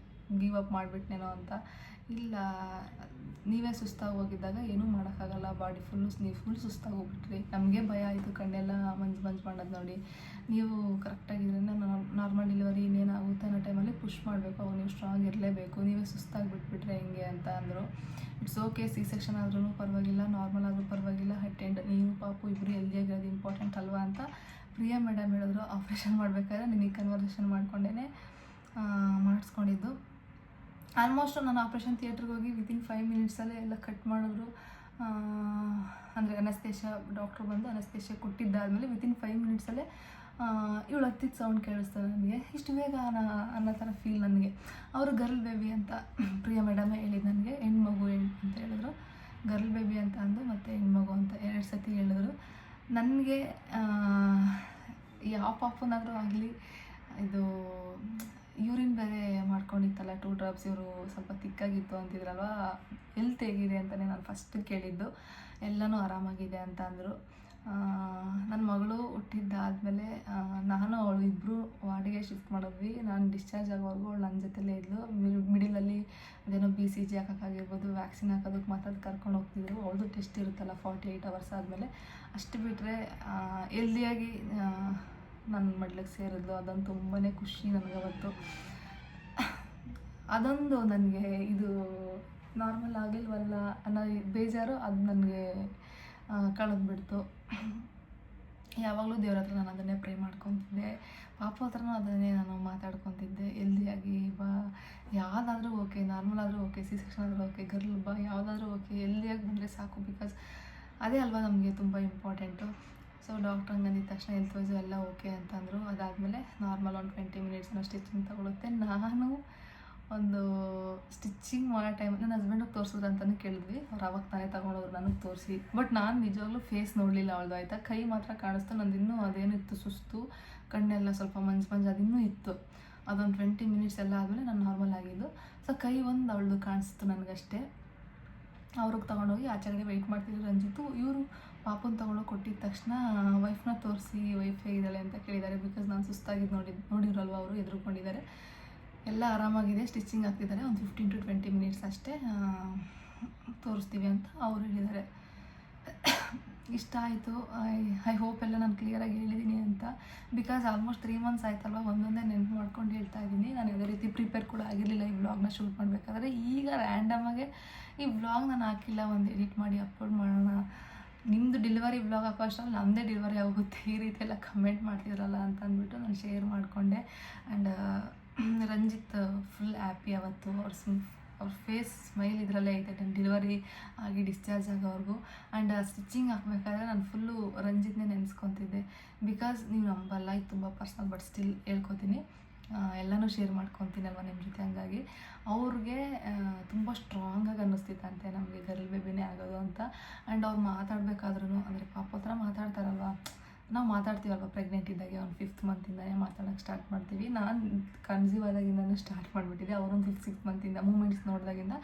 ಗಿವ್ ಅಪ್ ಮಾಡಿಬಿಟ್ನೇನೋ ಅಂತ. ಇಲ್ಲ, ನೀವೇ ಸುಸ್ತಾಗಿ ಹೋಗಿದ್ದಾಗ ಏನೂ ಮಾಡೋಕ್ಕಾಗಲ್ಲ, ಬಾಡಿ ನೀವು ಫುಲ್ ಸುಸ್ತಾಗಿ ಹೋಗ್ಬಿಟ್ರಿ. ನಮಗೆ ಭಯ ಆಯಿತು, ಕಣ್ಣೆಲ್ಲ ಮಂಜು ಮಾಡೋದು ನೋಡಿ. ನೀವು ಕರೆಕ್ಟಾಗಿದ್ರೆ ನಾರ್ಮಲ್ ಡೆಲಿವರಿ ಇನ್ನೇನಾಗುತ್ತೆ ಅನ್ನೋ ಟೈಮಲ್ಲಿ ಪುಷ್ ಮಾಡಬೇಕು, ಅವಾಗ ನೀವು ಸ್ಟ್ರಾಂಗ್ ಇರಲೇಬೇಕು, ನೀವೇ ಸುಸ್ತಾಗಿ ಬಿಟ್ಬಿಟ್ರೆ ಹೆಂಗೆ ಅಂತ ಅಂದರು. ಇಟ್ಸ್ ಓಕೆ, ಸಿ ಸೆಕ್ಷನ್ ಆದ್ರೂ ಪರವಾಗಿಲ್ಲ, ನಾರ್ಮಲ್ ಆದರೂ ಪರವಾಗಿಲ್ಲ, ಅಟೆಂಡ್ ನೀವು ಪಾಪು ಇಬ್ಬರು ಹೆಲ್ದಿಯಾಗಿರೋದು ಇಂಪಾರ್ಟೆಂಟ್ ಅಲ್ವಾ ಅಂತ ಪ್ರಿಯಾ ಮೇಡಮ್ ಹೇಳಿದ್ರು. ಆಪ್ರೇಷನ್ ಮಾಡಬೇಕಾದ್ರೆ ನಿನಗೆ ಕನ್ವರ್ಸೇಷನ್ ಮಾಡ್ಕೊಂಡೇ ಮಾಡಿಸ್ಕೊಂಡಿದ್ದು. ಆಲ್ಮೋಸ್ಟ್ ನಾನು ಆಪ್ರೇಷನ್ ಥಿಯೇಟ್ರಿಗೆ ಹೋಗಿ ವಿತಿನ್ 5 ಮಿನಿಟ್ಸಲ್ಲೇ ಎಲ್ಲ ಕಟ್ ಮಾಡಿದ್ರು. ಅಂದರೆ ಅನಸ್ತೇಷ ಡಾಕ್ಟ್ರು ಬಂದು ಅನಸ್ತೇಷ ಕೊಟ್ಟಿದ್ದಾದಮೇಲೆ ವಿತಿನ್ 5 ಮಿನಿಟ್ಸಲ್ಲೇ ಇವಳು ಹತ್ತಿದ ಸೌಂಡ್ ಕೇಳಿಸ್ತದೆ ನನಗೆ. ಇಷ್ಟು ಬೇಗ ಅನ್ನೋ ಥರ ಫೀಲ್ ನನಗೆ. ಅವರು ಗರ್ಲ್ ಬೇಬಿ ಅಂತ ಪ್ರಿಯಾ ಮೇಡಮೇ ಹೇಳಿದ್ದು ನನಗೆ. ಹೆಣ್ಮಗು ಅಂತ ಹೇಳಿದ್ರು, ಗರ್ಲ್ ಬೇಬಿ ಅಂತ ಅಂದು ಮತ್ತು ಹೆಣ್ಮಗು ಅಂತ 2 ಸತಿ ಹೇಳಿದ್ರು. ನನಗೆ ಯಾವ ಪಾಪುನಾದರೂ ಆಗಲಿ, ಇದು ಯೂರಿನ್ ಬೇರೆ ಮಾಡ್ಕೊಂಡಿತ್ತಲ್ಲ 2 ಡ್ರಾಪ್ಸ್, ಇವರು ಸ್ವಲ್ಪ ತಿಕ್ಕಾಗಿತ್ತು ಅಂತಿದ್ರಲ್ವ, ಹೆಲ್ತ್ ಹೇಗಿದೆ ಅಂತಲೇ ನಾನು ಫಸ್ಟ್ ಕೇಳಿದ್ದು. ಎಲ್ಲನೂ ಆರಾಮಾಗಿದೆ ಅಂತ ಅಂದರು. ನನ್ನ ಮಗಳು ಹುಟ್ಟಿದ್ದಾದಮೇಲೆ ನಾನು ಅವಳು ಇಬ್ಬರು ವಾರ್ಡಿಗೆ ಶಿಫ್ಟ್ ಮಾಡಿದ್ವಿ. ನಾನು ಡಿಸ್ಚಾರ್ಜ್ ಆಗೋವರೆಗೂ ಅವಳು ನನ್ನ ಜೊತೆಲೇ ಇದ್ಲು. ಮಿಡಿಲಲ್ಲಿ ಅದೇನೋ BCG ಹಾಕೋಕ್ಕಾಗಿರ್ಬೋದು, ವ್ಯಾಕ್ಸಿನ್ ಹಾಕೋದಕ್ಕೆ ಮಾತಾಡಿ ಕರ್ಕೊಂಡು ಹೋಗ್ತಿದ್ರು. ಅವಳದು ಟೆಸ್ಟ್ ಇರುತ್ತಲ್ಲ 48 ಅವರ್ಸ್ ಆದಮೇಲೆ. ಅಷ್ಟು ಬಿಟ್ಟರೆ ಹೆಲ್ದಿಯಾಗಿ ನನ್ನ ಮಡ್ಲಿಗೆ ಸೇರಿದ್ಲು. ಅದೊಂದು ತುಂಬಾ ಖುಷಿ ನನಗವತ್ತು. ಅದೊಂದು ನನಗೆ ಇದು ನಾರ್ಮಲ್ ಆಗಿಲ್ವಲ್ಲ ಅನ್ನೋ ಬೇಜಾರು ಅದು ನನಗೆ ಕಳೆದ್ಬಿಡ್ತು. ಯಾವಾಗಲೂ ದೇವ್ರ ಹತ್ರ ನಾನು ಅದನ್ನೇ ಪ್ರೇ ಮಾಡ್ಕೊತಿದ್ದೆ, ಪಾಪ ಹತ್ರನೂ ಅದನ್ನೇ ನಾನು ಮಾತಾಡ್ಕೊತಿದ್ದೆ. ಹೆಲ್ದಿಯಾಗಿ ಯಾವುದಾದ್ರೂ ಓಕೆ, ನಾರ್ಮಲ್ ಆದರೂ ಓಕೆ, ಸಿ ಸೆಕ್ಷನ್ ಆದರೂ ಓಕೆ, ಗರ್ಲ್ ಯಾವುದಾದ್ರೂ ಓಕೆ, ಹೆಲ್ದಿಯಾಗಿ ಬಂದರೆ ಸಾಕು. ಬಿಕಾಸ್ ಅದೇ ಅಲ್ವಾ ನಮಗೆ ತುಂಬ ಇಂಪಾರ್ಟೆಂಟು. ಸೊ ಡಾಕ್ಟ್ರ್ ಹಂಗೆ ಅಂದಿದ ತಕ್ಷಣ ಹೆಲ್ತ್ ವೈಸು ಎಲ್ಲ ಓಕೆ ಅಂತಂದರು. ಅದಾದಮೇಲೆ ನಾರ್ಮಲ್ ಒಂದು 20 ಮಿನಿಟ್ಸ್ನ ಸ್ಟಿಚಿಂಗ್ ತಗೊಳುತ್ತೆ. ನಾನು ಒಂದು ಸ್ಟಿಚಿಂಗ್ ಮಾಡೋ ಟೈಮ್ ನನ್ನ ಹಸ್ಬೆಂಡಿಗೆ ತೋರಿಸಿದ್ರು ಅಂತಲೂ ಕೇಳಿದ್ವಿ. ಅವ್ರು ಅವಾಗ ತಾನೇ ತಗೊಂಡವ್ರು ನನಗೆ ತೋರಿಸಿ. ಬಟ್ ನಾನು ನಿಜವಾಗ್ಲೂ ಫೇಸ್ ನೋಡಲಿಲ್ಲ ಅವಳದು, ಆಯಿತಾ. ಕೈ ಮಾತ್ರ ಕಾಣಿಸ್ತು. ನಂದು ಇನ್ನೂ ಅದೇನಿತ್ತು ಸುಸ್ತು, ಕಣ್ಣೆಲ್ಲ ಸ್ವಲ್ಪ ಮಂಜು ಅದಿನ್ನೂ ಇತ್ತು. ಅದೊಂದು 20 ಮಿನಿಟ್ಸ್ ಎಲ್ಲ ಆದಮೇಲೆ ನಾನು ನಾರ್ಮಲ್ ಆಗಿದ್ದು. ಸೊ ಕೈ ಒಂದು ಅವಳದು ಕಾಣಿಸ್ತು ನನಗಷ್ಟೇ. ಅವ್ರಿಗೆ ತೊಗೊಂಡೋಗಿ ಆಚೆಗೆ ವೆಯ್ಟ್ ಮಾಡ್ತಿದ್ರು ರಂಜಿತ್ತು. ಇವರು ಪಾಪನ ತೊಗೊಂಡೋಗಿ ಕೊಟ್ಟಿದ ತಕ್ಷಣ ವೈಫ್ನ ತೋರಿಸಿ, ವೈಫ್ ಹೇಗಿದ್ದಾಳೆ ಅಂತ ಕೇಳಿದ್ದಾರೆ. ಬಿಕಾಸ್ ನಾನು ಸುಸ್ತಾಗಿದ್ದು ನೋಡಿರಲ್ವ, ಅವರು ಎದುರುಕೊಂಡಿದ್ದಾರೆ. ಎಲ್ಲ ಆರಾಮಾಗಿದೆ, ಸ್ಟಿಚಿಂಗ್ ಆಗ್ತಿದ್ದಾರೆ, ಒಂದು 15 to 20 ಮಿನಿಟ್ಸ್ ಅಷ್ಟೇ ತೋರಿಸ್ತೀವಿ ಅಂತ ಅವ್ರು ಹೇಳಿದ್ದಾರೆ. ಇಷ್ಟ ಆಯಿತು. ಐ ಹೋಪ್ ಎಲ್ಲ ನಾನು ಕ್ಲಿಯರಾಗಿ ಹೇಳಿದ್ದೀನಿ ಅಂತ. ಬಿಕಾಸ್ ಆಲ್ಮೋಸ್ಟ್ 3 ಮಂತ್ಸ್ ಆಯ್ತಲ್ವ, ಒಂದೊಂದೇ ನೆನಪು ಮಾಡ್ಕೊಂಡು ಹೇಳ್ತಾ ಇದ್ದೀನಿ. ನಾನು ಯಾವುದೇ ರೀತಿ ಪ್ರಿಪೇರ್ ಕೂಡ ಆಗಿರಲಿಲ್ಲ ಈ ವ್ಲಾಗ್ನ ಶೂಟ್ ಮಾಡಬೇಕಾದ್ರೆ. ಈಗ ರ್ಯಾಂಡಮಾಗೆ ಈ ವ್ಲಾಗ್ ನಾನು ಹಾಕಿಲ್ಲ, ಒಂದು ಎಡಿಟ್ ಮಾಡಿ ಅಪ್ಲೋಡ್ ಮಾಡೋಣ, ನಿಮ್ಮದು ಡೆಲಿವರಿ ವ್ಲಾಗ್ ಹಾಕೋ ಅಷ್ಟರಲ್ಲಿ ನಮ್ಮದೇ ಡೆಲಿವರಿ ಆಗುತ್ತೆ, ಈ ರೀತಿ ಎಲ್ಲ ಕಮೆಂಟ್ ಮಾಡ್ತಿದ್ರಲ್ಲ ಅಂತ ಅಂದ್ಬಿಟ್ಟು ನಾನು ಶೇರ್ ಮಾಡಿಕೊಂಡೆ. ಆ್ಯಂಡ್ ರಂಜಿತ್ ಫುಲ್ ಹ್ಯಾಪಿ ಅವತ್ತು. ಅವ್ರ ಫೇಸ್ ಸ್ಮೈಲ್ ಇದರಲ್ಲೇ ಐತೆ ನನ್ನ ಡೆಲಿವರಿ ಆಗಿ ಡಿಸ್ಚಾರ್ಜ್ ಆಗೋವರೆಗೂ. ಆ್ಯಂಡ್ ಸ್ಟಿಚಿಂಗ್ ಹಾಕಬೇಕಾದ್ರೆ ನಾನು ಫುಲ್ಲು ರಂಜಿತ್ನೇ ನೆನೆಸ್ಕೊತಿದ್ದೆ. ಬಿಕಾಸ್ ನೀವು ನಂಬಲ್ಲ, ಇದು ತುಂಬ ಪರ್ಸ್ನಲ್, ಬಟ್ ಸ್ಟಿಲ್ ಹೇಳ್ಕೊತೀನಿ, ಎಲ್ಲನೂ ಶೇರ್ ಮಾಡ್ಕೊತೀನಲ್ವ ನಿಮ್ಮ ಜೊತೆ. ಹಂಗಾಗಿ ಅವ್ರಿಗೆ ತುಂಬ ಸ್ಟ್ರಾಂಗಾಗಿ ಅನ್ನಿಸ್ತಿತ್ತಂತೆ ನಮಗೆ ಗರ್ಲ್ ಬೇಬಿನೇ ಆಗೋದು ಅಂತ. ಆ್ಯಂಡ್ ಅವ್ರು ಮಾತಾಡಬೇಕಾದ್ರೂ, ಅಂದರೆ ಪಾಪ ಹತ್ರ ಮಾತಾಡ್ತಾರಲ್ವ, ನಾವು ಮಾತಾಡ್ತೀವಲ್ವ ಪ್ರೆಗ್ನೆಂಟ್ ಇದ್ದಾಗೆ, ಒಂದು 5th ಮಂತಿಂದನೇ ಮಾತಾಡೋಕ್ಕೆ ಸ್ಟಾರ್ಟ್ ಮಾಡ್ತೀವಿ. ನಾನು ಕನ್ಸೀವ್ ಆದಾಗಿಂದನೂ ಸ್ಟಾರ್ಟ್ ಮಾಡಿಬಿಟ್ಟಿದ್ದೆ. ಅವರೊಂದು 5th, 6th ಮಂತಿಂದ ಮೂಮೆಂಟ್ಸ್ ನೋಡಿದಾಗಿಂದ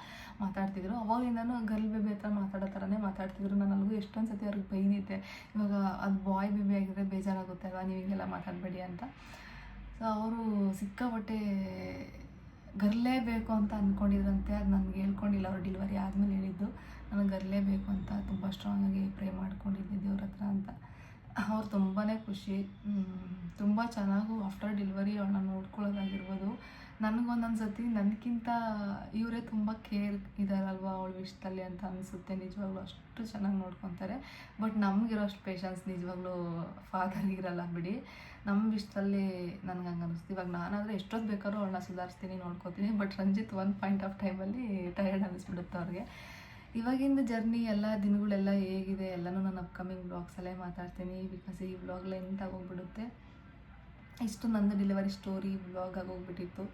ಮಾತಾಡ್ತಿದ್ರು. ಅವಾಗಿಂದನೂ ಗರ್ಲ್ ಬೇಬಿ ಹತ್ರ ಮಾತಾಡೋ ಥರನೇ ಮಾತಾಡ್ತಿದ್ರು. ನಾನು ಅಲ್ಲಿಗೂ ಎಷ್ಟೊಂದು ಸತಿ ಅವ್ರಿಗೆ ಬೈದಿದ್ದೆ, ಇವಾಗ ಅದು ಬಾಯ್ ಬೇಬಿ ಆಗಿದ್ರೆ ಬೇಜಾರಾಗುತ್ತೆ ಅಲ್ವಾ, ನೀವು ಹಿಂಗೆಲ್ಲ ಮಾತಾಡಬೇಡಿ ಅಂತ. ಸೊ ಅವರು ಸಿಕ್ಕಾಪಟ್ಟೆ ಗರ್ಲೇ ಬೇಕು ಅಂತ ಅಂದ್ಕೊಂಡಿದ್ರಂತೆ. ಅದು ನನಗೆ ಹೇಳ್ಕೊಂಡಿಲ್ಲ, ಅವ್ರು ಡೆಲಿವರಿ ಆದಮೇಲೆ ಹೇಳಿದ್ದು ನನಗೆ ಗರ್ಲೇ ಬೇಕು ಅಂತ. ತುಂಬ ಸ್ಟ್ರಾಂಗಾಗಿ ಪ್ರೇ ಮಾಡ್ಕೊಂಡಿದ್ದೆ ದೇವ್ರ ಹತ್ರ ಅಂತ. ಅವ್ರು ತುಂಬಾ ಖುಷಿ, ತುಂಬ ಚೆನ್ನಾಗೂ ಆಫ್ಟರ್ ಡೆಲಿವರಿ ಅವಳನ್ನ ನೋಡ್ಕೊಳ್ಳೋದಾಗಿರ್ಬೋದು. ನನಗೊಂದೊಂದು ಸತಿ ನನಗಿಂತ ಇವರೇ ತುಂಬ ಕೇರ್ ಇದ್ದಾರಲ್ವ ಅವಳ ವಿಷಯದಲ್ಲಿ ಅಂತ ಅನಿಸುತ್ತೆ. ನಿಜವಾಗ್ಲೂ ಅಷ್ಟು ಚೆನ್ನಾಗಿ ನೋಡ್ಕೊತಾರೆ. ಬಟ್ ನಮಗಿರೋಷ್ಟು ಪೇಷನ್ಸ್ ನಿಜವಾಗ್ಲೂ ಫಾದರ್ಗಿರಲ್ಲ ಬಿಡಿ. ನಮ್ಮ ವಿಷಯದಲ್ಲಿ ನನಗೆ ಹಂಗೆ ಅನ್ನಿಸ್ತು. ಇವಾಗ ನಾನಾದರೆ ಎಷ್ಟೊತ್ತು ಬೇಕಾದ್ರೂ ಅವಳನ್ನ ಸುಧಾರಿಸ್ತೀನಿ, ನೋಡ್ಕೊತೀನಿ. ಬಟ್ ರಂಜಿತ್ ಒಂದು ಪಾಯಿಂಟ್ ಆಫ್ ಟೈಮಲ್ಲಿ ಟಯರ್ಡ್ ಅನ್ನಿಸ್ಬಿಡುತ್ತೆ ಅವ್ರಿಗೆ. ಇವಾಗಿಂದ ಜರ್ನಿ ಎಲ್ಲ ದಿನಗಳೆಲ್ಲ ಹೇಗಿದೆ ಎಲ್ಲನೂ ನಾನು ಅಪ್ಕಮಿಂಗ್ ಬ್ಲಾಗ್ಸಲ್ಲೇ ಮಾತಾಡ್ತೀನಿ. ಬಿಕಾಸ್ ಈ ವ್ಲಾಗ್ ಲೆಂತ್ ಆಗೋಗ್ಬಿಡುತ್ತೆ. ಇಷ್ಟು ನಂದು ಡೆಲಿವರಿ ಸ್ಟೋರಿ ವ್ಲಾಗ್ ಆಗೋಗ್ಬಿಟ್ಟಿತ್ತು.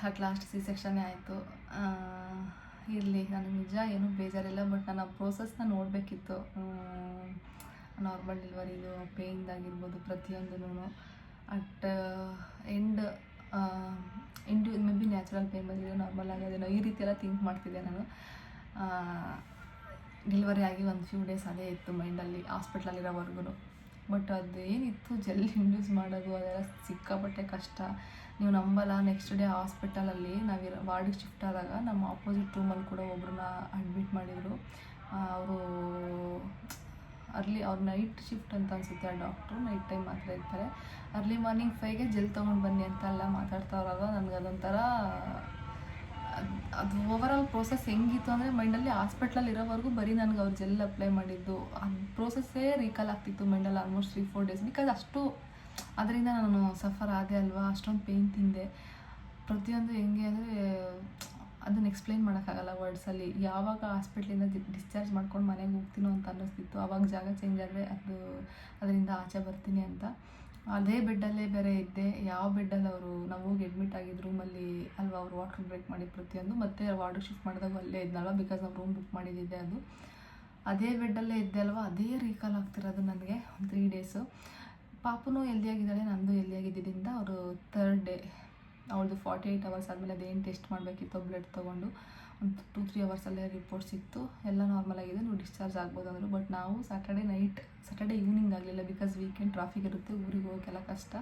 ಅಟ್ ಲಾಸ್ಟ್ ಸಿ ಸೆಕ್ಷನ್ನೇ ಆಯಿತು. ಇರಲಿ, ನನಗೆ ನಿಜ ಏನೂ ಬೇಜಾರಿಲ್ಲ. ಬಟ್ ನಾನು ಆ ಪ್ರೋಸೆಸ್ನ ನೋಡಬೇಕಿತ್ತು. ನಾರ್ಮಲ್ ಡೆಲಿವರಿದು ಪೇಯ್ನ್ದಾಗಿರ್ಬೋದು ಪ್ರತಿಯೊಂದೂ at end may be natural pain ಬಂದಿದೆ, ನಾರ್ಮಲ್ ಆಗೋದೇನೋ ಈ ರೀತಿ ಎಲ್ಲ ಥಿಂಕ್ ಮಾಡ್ತಿದ್ದೆ ನಾನು. ಡೆಲಿವರಿ ಆಗಿ ಒಂದು ಫ್ಯೂ ಡೇಸ್ ಅದೇ ಇತ್ತು ಮೈಂಡಲ್ಲಿ ಹಾಸ್ಪಿಟ್ಲಲ್ಲಿರೋವರೆಗೂ. ಬಟ್ ಅದು ಏನಿತ್ತು ಜೆಲ್ ಇಂಡ್ಯೂಸ್ ಮಾಡೋದು ಅದೆಲ್ಲ ಸಿಕ್ಕಾಪಟ್ಟೆ ಕಷ್ಟ. ನೀವು ನಂಬಲ್ಲ, ನೆಕ್ಸ್ಟ್ ಡೇ ಹಾಸ್ಪಿಟಲಲ್ಲಿ ನಾವು ವಾರ್ಡಿಗೆ ಶಿಫ್ಟ್ ಆದಾಗ ನಮ್ಮ ಆಪೋಸಿಟ್ ರೂಮಲ್ಲಿ ಕೂಡ ಒಬ್ಬರನ್ನ ಅಡ್ಮಿಟ್ ಮಾಡಿದರು. ಅವರು ಅವ್ರು ನೈಟ್ ಶಿಫ್ಟ್ ಅಂತ ಅನಿಸುತ್ತೆ, ಆ ಡಾಕ್ಟ್ರು ನೈಟ್ ಟೈಮ್ ಮಾತ್ರ ಇರ್ತಾರೆ. ಅರ್ಲಿ ಮಾರ್ನಿಂಗ್ 5ಗೆ ಜೆಲ್ ತೊಗೊಂಡು ಬನ್ನಿ ಅಂತ ಎಲ್ಲ ಮಾತಾಡ್ತಾವ್ರಾಗ ನನಗೆ ಅದೊಂಥರ ಅದು ಓವರಾಲ್ ಪ್ರೋಸೆಸ್ ಹೆಂಗಿತ್ತು ಅಂದರೆ ಮೈಂಡಲ್ಲಿ ಹಾಸ್ಪಿಟ್ಲಲ್ಲಿ ಇರೋವರೆಗೂ ಬರೀ ನನಗೆ ಅವ್ರು ಜೆಲ್ ಅಪ್ಲೈ ಮಾಡಿದ್ದು ಅದು ಪ್ರೋಸೆಸ್ಸೇ ರೀಕಾಲ್ ಆಗ್ತಿತ್ತು ಮೈಂಡಲ್ಲಿ ಆಲ್ಮೋಸ್ಟ್ 3-4 ಡೇಸ್. ಬಿಕಾಸ್ ಅಷ್ಟು ಅದರಿಂದ ನಾನು ಸಫರ್ ಆದೆ ಅಲ್ವಾ, ಅಷ್ಟೊಂದು ಪೇಯ್ನ್ ತಿಂದೆ. ಪ್ರತಿಯೊಂದು ಹೆಂಗೆ ಅಂದರೆ ಅದನ್ನು ಎಕ್ಸ್ಪ್ಲೈನ್ ಮಾಡೋಕ್ಕಾಗಲ್ಲ ವರ್ಡ್ಸಲ್ಲಿ. ಯಾವಾಗ ಹಾಸ್ಪಿಟ್ಲಿಂದ ಡಿಸ್ಚಾರ್ಜ್ ಮಾಡ್ಕೊಂಡು ಮನೆಗೆ ಹೋಗ್ತೀನೋ ಅಂತ ಅನ್ನಿಸ್ತಿತ್ತು, ಆವಾಗ ಜಾಗ ಚೇಂಜ್ ಆದರೆ ಅದರಿಂದ ಆಚೆ ಬರ್ತೀನಿ ಅಂತ. ಅದೇ ಬೆಡ್ಡಲ್ಲೇ ಬೇರೆ ಇದ್ದೆ. ಯಾವ ಬೆಡ್ಡಲ್ಲಿ ನಾವು ಹೋಗಿ ಅಡ್ಮಿಟ್ ಆಗಿದ್ದ ರೂಮಲ್ಲಿ ಅಲ್ವಾ ಅವ್ರು ವಾಟರ್ ಬ್ರೇಕ್ ಮಾಡಿ ಪ್ರತಿಯೊಂದು, ಮತ್ತೆ ವಾರ್ಡಿಗೆ ಶಿಫ್ಟ್ ಮಾಡಿದಾಗ ಅಲ್ಲೇ ಇದ್ನಲ್ವ, ಬಿಕಾಸ್ ನಾವು ರೂಮ್ ಬುಕ್ ಮಾಡಿದ್ದಿದ್ದೆ ಅದು. ಅದೇ ಬೆಡ್ಡಲ್ಲೇ ಇದ್ದೆ ಅಲ್ವಾ, ಅದೇ ರೀಕಾಲ್ ಆಗ್ತಿರೋದು ನನಗೆ ಒಂದು 3 ಡೇಸು. ಪಾಪನೂ ಹೆಲ್ದಿಯಾಗಿದ್ದಾಳೆ, ನಂದು ಹೆಲ್ದಿಯಾಗಿದ್ದರಿಂದ ಅವರು 3rd ಡೇ ಅವಳದು 48 ಅವರ್ಸ್ ಆದಮೇಲೆ ಅದೇನು ಟೆಸ್ಟ್ ಮಾಡಬೇಕಿತ್ತು ಬ್ಲಡ್ ತೊಗೊಂಡು ಒಂದು 2-3 ಅವರ್ಸಲ್ಲೇ ರಿಪೋರ್ಟ್ ಸಿಕ್ತು, ಎಲ್ಲ ನಾರ್ಮಲ್ ಆಗಿದೆ, ನೀವು ಡಿಸ್ಚಾರ್ಜ್ ಆಗ್ಬೋದು ಅಂದರು. ಬಟ್ ನಾವು ಸ್ಯಾಟರ್ಡೇ ಈವ್ನಿಂಗ್ ಆಗಲಿಲ್ಲ, ಬಿಕಾಸ್ ವೀಕೆಂಡ್ ಟ್ರಾಫಿಕ್ ಇರುತ್ತೆ, ಊರಿಗೆ ಹೋಗೋಕ್ಕೆಲ್ಲ ಕಷ್ಟ.